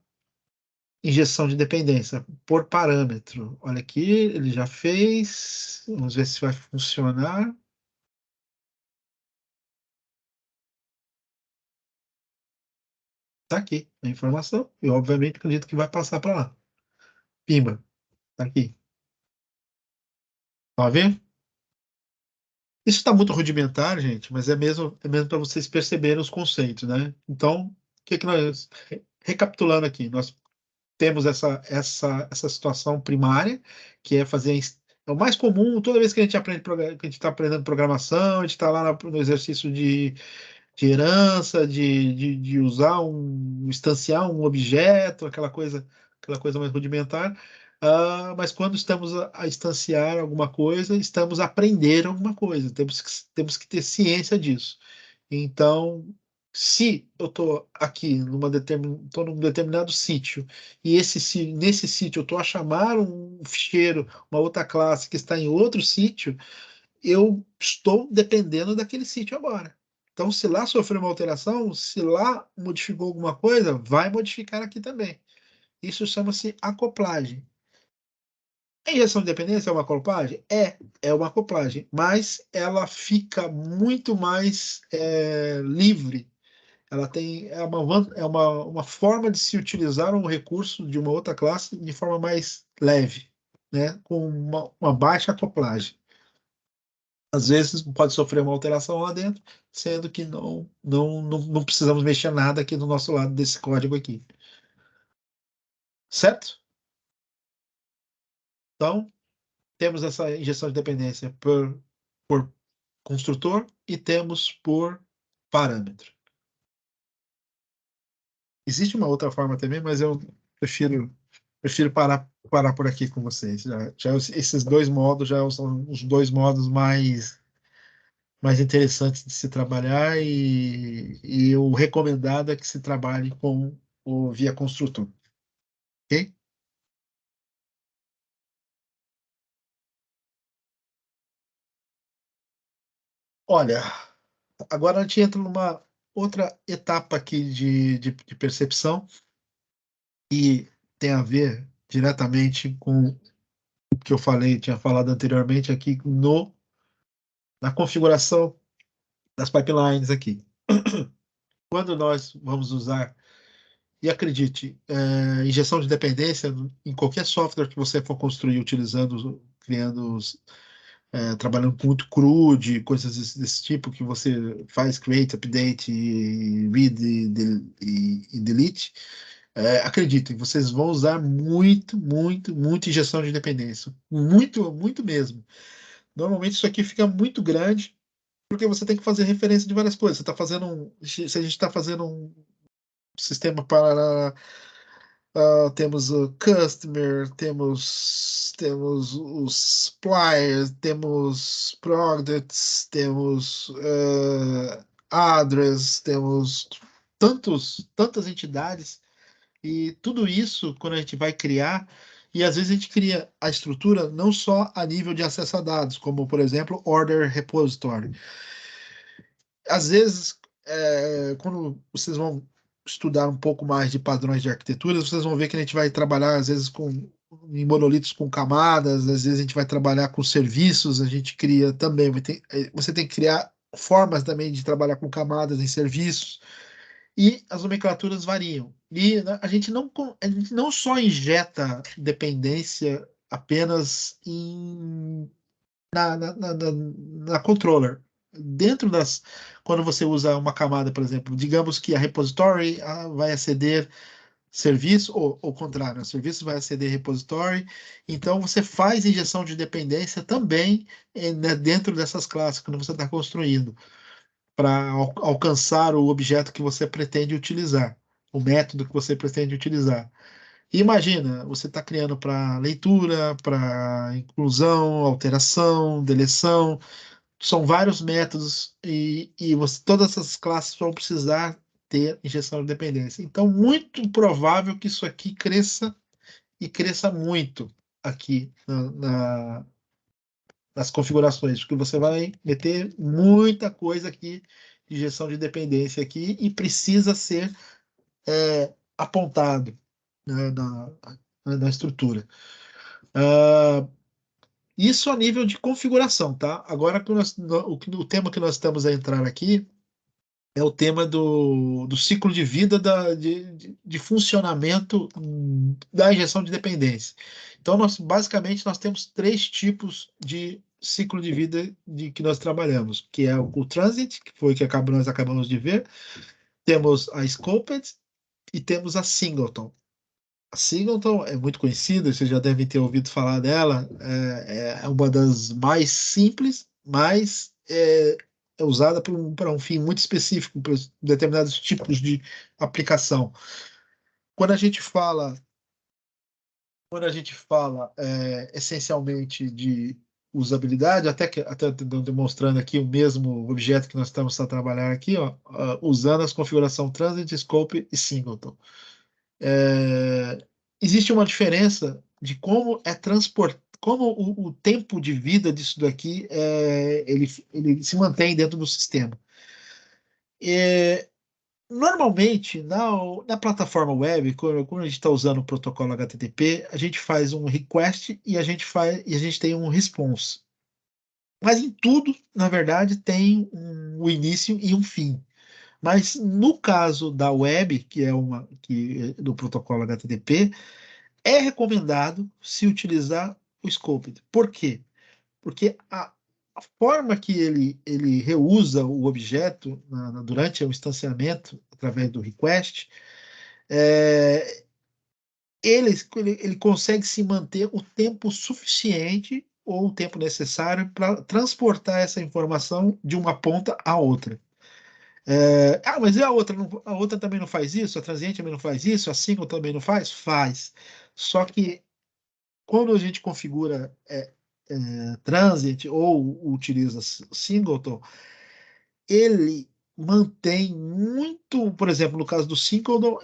injeção de dependência por parâmetro. Olha aqui, ele já fez. Vamos ver se vai funcionar. Está aqui a informação. Eu, obviamente, acredito que vai passar para lá. Pimba. Está aqui. Está vendo? Isso está muito rudimentar, gente, mas é mesmo para vocês perceberem os conceitos, né? Então, o que nós... Recapitulando aqui, nós temos essa situação primária, que é fazer... É o mais comum, toda vez que a gente está aprendendo programação, a gente está lá no exercício de herança, de usar instanciar um objeto, aquela coisa mais rudimentar. Mas quando estamos a instanciar alguma coisa, estamos a aprender alguma coisa, temos que ter ciência disso. Então, se eu estou aqui estou num determinado sítio, e nesse sítio eu estou a chamar um ficheiro, uma outra classe que está em outro sítio, eu estou dependendo daquele sítio agora. Então, se lá sofreu uma alteração, se lá modificou alguma coisa, vai modificar aqui também. Isso chama-se acoplagem. A injeção de dependência é uma acoplagem? É uma acoplagem, mas ela fica muito mais livre. Ela uma forma de se utilizar um recurso de uma outra classe de forma mais leve, né? Com uma baixa acoplagem. Às vezes pode sofrer uma alteração lá dentro, sendo que não precisamos mexer nada aqui do nosso lado desse código aqui. Certo? Então, temos essa injeção de dependência por construtor e temos por parâmetro. Existe uma outra forma também, mas eu prefiro parar por aqui com vocês. Esses dois modos já são os dois modos mais interessantes de se trabalhar e o recomendado é que se trabalhe com o via construtor. Ok? Olha, agora a gente entra numa outra etapa aqui de percepção e tem a ver diretamente com o que eu tinha falado anteriormente aqui na configuração das pipelines aqui. Quando nós vamos usar, e acredite, injeção de dependência em qualquer software que você for construir criando, trabalhando com muito CRUD, coisas desse tipo, que você faz create, update, read e delete, acreditem, vocês vão usar muito, muito, muito injeção de dependência. Muito, muito mesmo. Normalmente isso aqui fica muito grande, porque você tem que fazer referência de várias coisas. Se a gente está fazendo um sistema para temos o customer, temos os suppliers, temos products, temos address, temos tantas entidades, e tudo isso quando a gente vai criar, e às vezes a gente cria a estrutura não só a nível de acesso a dados, como por exemplo order repository. Às vezes quando vocês vão estudar um pouco mais de padrões de arquitetura, vocês vão ver que a gente vai trabalhar, às vezes, em monolitos com camadas, às vezes a gente vai trabalhar com serviços, a gente cria também, você tem que criar formas também de trabalhar com camadas em serviços, e as nomenclaturas variam. E né, a gente não só injeta dependência apenas na controller. Dentro quando você usa uma camada, por exemplo, digamos que a repository vai aceder serviço, ou o contrário, o serviço vai aceder repository, então você faz injeção de dependência também né, dentro dessas classes quando você está construindo, para alcançar o objeto que você pretende utilizar, o método que você pretende utilizar. E imagina, você está criando para leitura, para inclusão, alteração, deleção, são vários métodos todas essas classes vão precisar ter injeção de dependência. Então, muito provável que isso aqui cresça e cresça muito aqui nas configurações, porque você vai meter muita coisa aqui de injeção de dependência aqui e precisa ser apontado, né, na estrutura. Isso a nível de configuração, tá? Agora, o tema que nós estamos a entrar aqui é o tema do ciclo de vida de funcionamento da injeção de dependência. Então, basicamente, nós temos 3 tipos de ciclo de vida que nós trabalhamos, que é o Transit, que foi o que nós acabamos de ver, temos a Scoped e temos a Singleton. A Singleton é muito conhecida, vocês já devem ter ouvido falar dela, é uma das mais simples, mas é usada para um fim muito específico, para determinados tipos de aplicação. Quando a gente fala essencialmente de usabilidade, até demonstrando aqui o mesmo objeto que nós estamos a trabalhar aqui, ó, usando as configurações Transit, Scope e Singleton. Existe uma diferença de como como o tempo de vida disso daqui ele se mantém dentro do sistema. Normalmente, na plataforma web, quando a gente está usando o protocolo HTTP, a gente faz um request e a gente tem um response. Mas em tudo, na verdade, tem um início e um fim. Mas no caso da web, do protocolo HTTP, é recomendado se utilizar o Scoped. Por quê? Porque a forma que ele reusa o objeto durante o instanciamento, através do request, ele consegue se manter o tempo suficiente ou o tempo necessário para transportar essa informação de uma ponta à outra. Mas e a outra? A outra também não faz isso? A transiente também não faz isso? A single também não faz? Faz. Só que quando a gente configura transit ou utiliza singleton, ele mantém muito, por exemplo, no caso do singleton,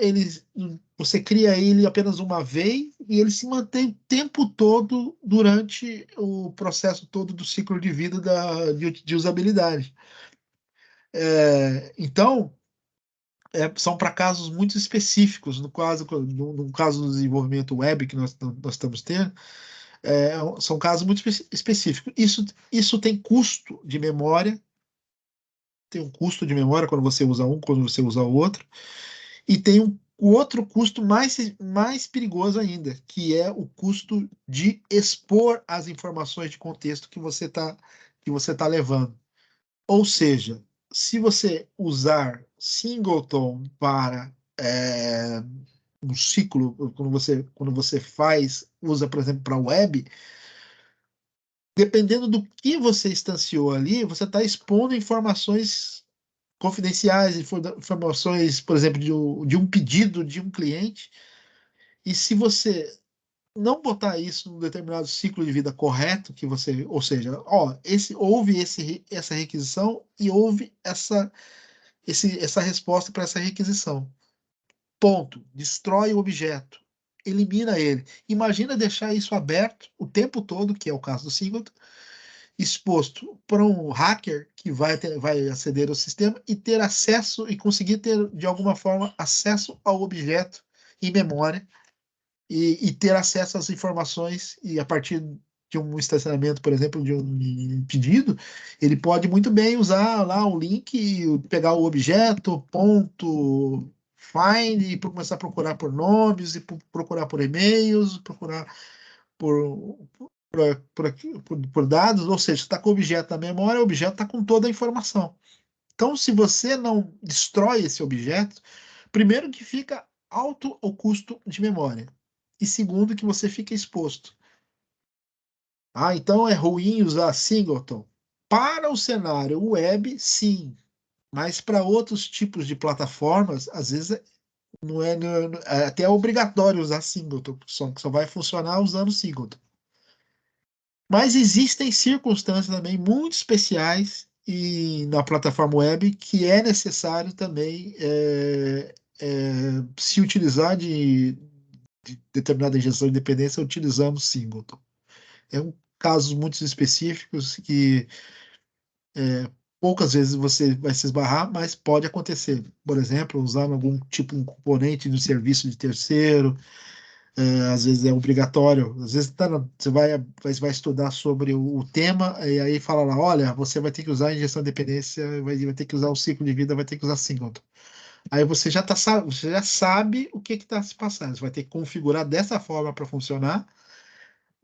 você cria ele apenas uma vez e ele se mantém o tempo todo durante o processo todo do ciclo de vida de usabilidade. Então, são para casos muito específicos. No caso do desenvolvimento web que nós estamos tendo, são casos muito específicos. Isso tem custo de memória, tem um custo de memória quando você usa um, quando você usa o outro, e tem o outro custo mais perigoso ainda, que é o custo de expor as informações de contexto que você tá levando. Ou seja, se você usar singleton para um ciclo, quando você usa, por exemplo, para web, dependendo do que você instanciou ali, você está expondo informações confidenciais, informações, por exemplo, de um pedido de um cliente, e se você não botar isso num determinado ciclo de vida correto, ou seja, houve essa requisição e houve essa resposta para essa requisição. Ponto. Destrói o objeto. Elimina ele. Imagina deixar isso aberto o tempo todo, que é o caso do singleton, exposto para um hacker que vai aceder ao sistema e ter acesso e conseguir ter, de alguma forma, acesso ao objeto em memória e ter acesso às informações e a partir de um estacionamento, por exemplo, de um pedido, ele pode muito bem usar lá o link e pegar o objeto, ponto, find, e começar a procurar por nomes, e procurar por e-mails, procurar por, por dados, ou seja, está com o objeto na memória, o objeto está com toda a informação. Então, se você não destrói esse objeto, primeiro que fica alto o custo de memória, e segundo que você fica exposto. Ah, então é ruim usar singleton? Para o cenário web, sim, mas para outros tipos de plataformas, às vezes não é, é até obrigatório usar singleton, que só vai funcionar usando singleton. Mas existem circunstâncias também muito especiais e na plataforma web que é necessário também se utilizar de determinada injeção de dependência utilizando singleton. É um casos muito específicos que poucas vezes você vai se esbarrar, mas pode acontecer. Por exemplo, usar algum tipo de componente do serviço de terceiro, às vezes é obrigatório, às vezes você vai estudar sobre o tema, e aí fala lá, olha, você vai ter que usar a injeção de dependência, vai ter que usar o ciclo de vida, vai ter que usar singleton. Aí você você já sabe o que está se passando, você vai ter que configurar dessa forma para funcionar,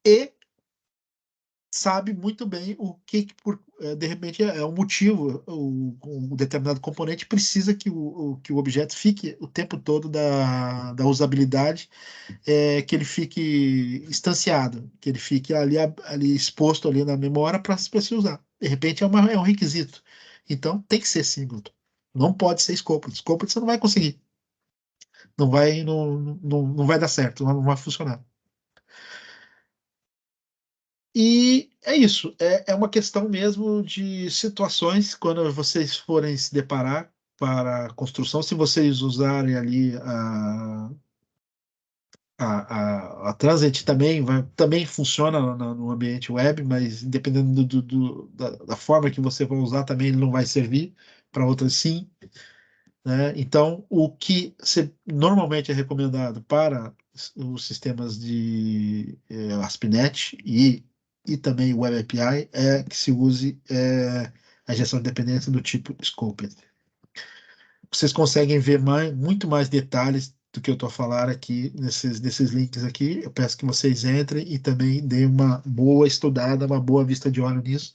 e sabe muito bem o que de repente é um motivo, um determinado componente precisa que que o objeto fique o tempo todo da usabilidade, que ele fique instanciado, que ele fique ali exposto ali na memória para se usar. De repente é um requisito. Então tem que ser singleton. Não pode ser scoped. Scoped você não vai conseguir. Não vai dar certo, não vai funcionar. E é isso, é uma questão mesmo de situações, quando vocês forem se deparar para a construção, se vocês usarem ali a Transit também funciona no ambiente web, mas dependendo da forma que você vai usar, também ele não vai servir, para outras sim. Né? Então, o que normalmente é recomendado para os sistemas de ASP.NET e também Web API é que se use a gestão de dependência do tipo Scoped. Vocês conseguem ver muito mais detalhes do que eu estou a falar aqui nesses links aqui. Eu peço que vocês entrem e também deem uma boa estudada, uma boa vista de olho nisso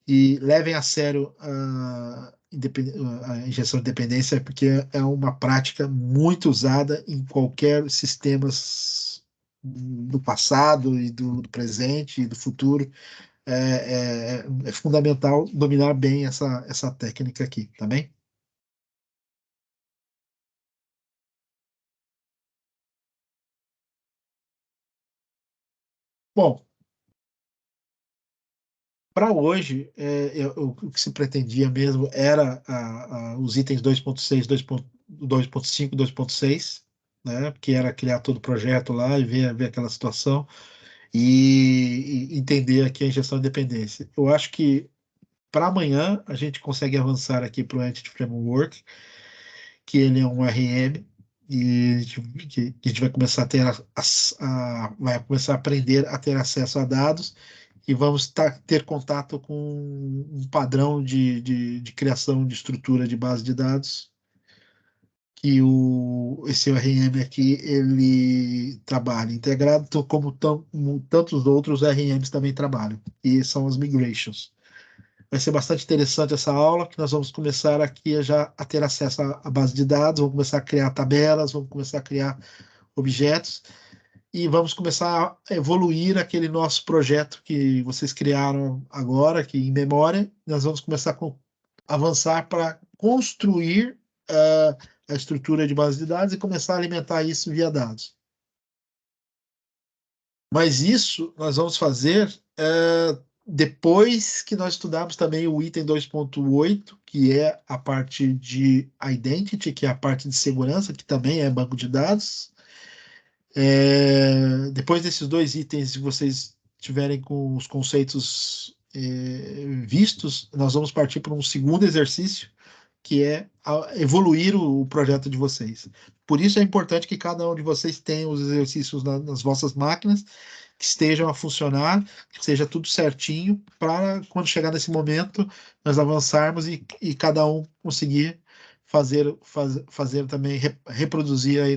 e levem a sério a injeção de dependência, porque é uma prática muito usada em qualquer sistemas do passado e do presente e do futuro. É fundamental dominar bem essa técnica aqui, tá bem? Bom, para hoje, o que se pretendia mesmo era os itens 2.6, 2.5, 2.6, né? Que era criar todo o projeto lá e ver aquela situação e entender aqui a injeção de dependência. Eu acho que para amanhã a gente consegue avançar aqui para o Entity Framework, que ele é um RM, e a gente vai começar a ter vai começar a aprender a ter acesso a dados e vamos ter contato com um padrão de criação de estrutura de base de dados que esse ORM aqui ele trabalha integrado, como tantos outros RMs também trabalham, e são as migrations. Vai ser bastante interessante essa aula, que nós vamos começar aqui a ter acesso à base de dados, vamos começar a criar tabelas, vamos começar a criar objetos, e vamos começar a evoluir aquele nosso projeto que vocês criaram agora, aqui em memória. Nós vamos começar a avançar para construir a estrutura de base de dados e começar a alimentar isso via dados. Mas isso nós vamos fazer depois que nós estudarmos também o item 2.8, que é a parte de identity, que é a parte de segurança, que também é banco de dados. Depois desses dois itens, vocês tiverem com os conceitos vistos, nós vamos partir para um segundo exercício, que é evoluir o projeto de vocês. Por isso é importante que cada um de vocês tenha os exercícios nas vossas máquinas, que estejam a funcionar, que seja tudo certinho, para quando chegar nesse momento, nós avançarmos e cada um conseguir fazer também, reproduzir aí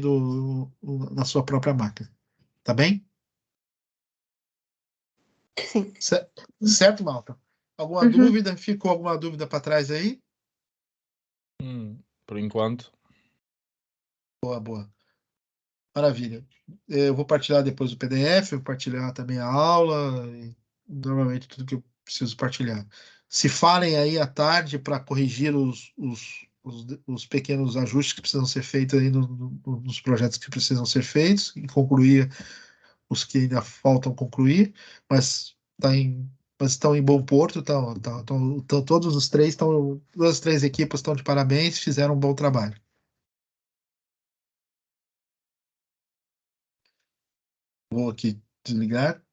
na sua própria máquina. Tá bem? Sim. Certo, malta? Alguma Uhum. dúvida? Ficou alguma dúvida para trás aí? Por enquanto. Boa. Maravilha. Eu vou partilhar depois o PDF, vou partilhar também a aula, e normalmente tudo que eu preciso partilhar. Se falem aí à tarde para corrigir os pequenos ajustes que precisam ser feitos aí nos projetos que precisam ser feitos e concluir os que ainda faltam concluir, mas estão em bom porto, todos os três todas as três equipes estão de parabéns, fizeram um bom trabalho. Vou aqui desligar.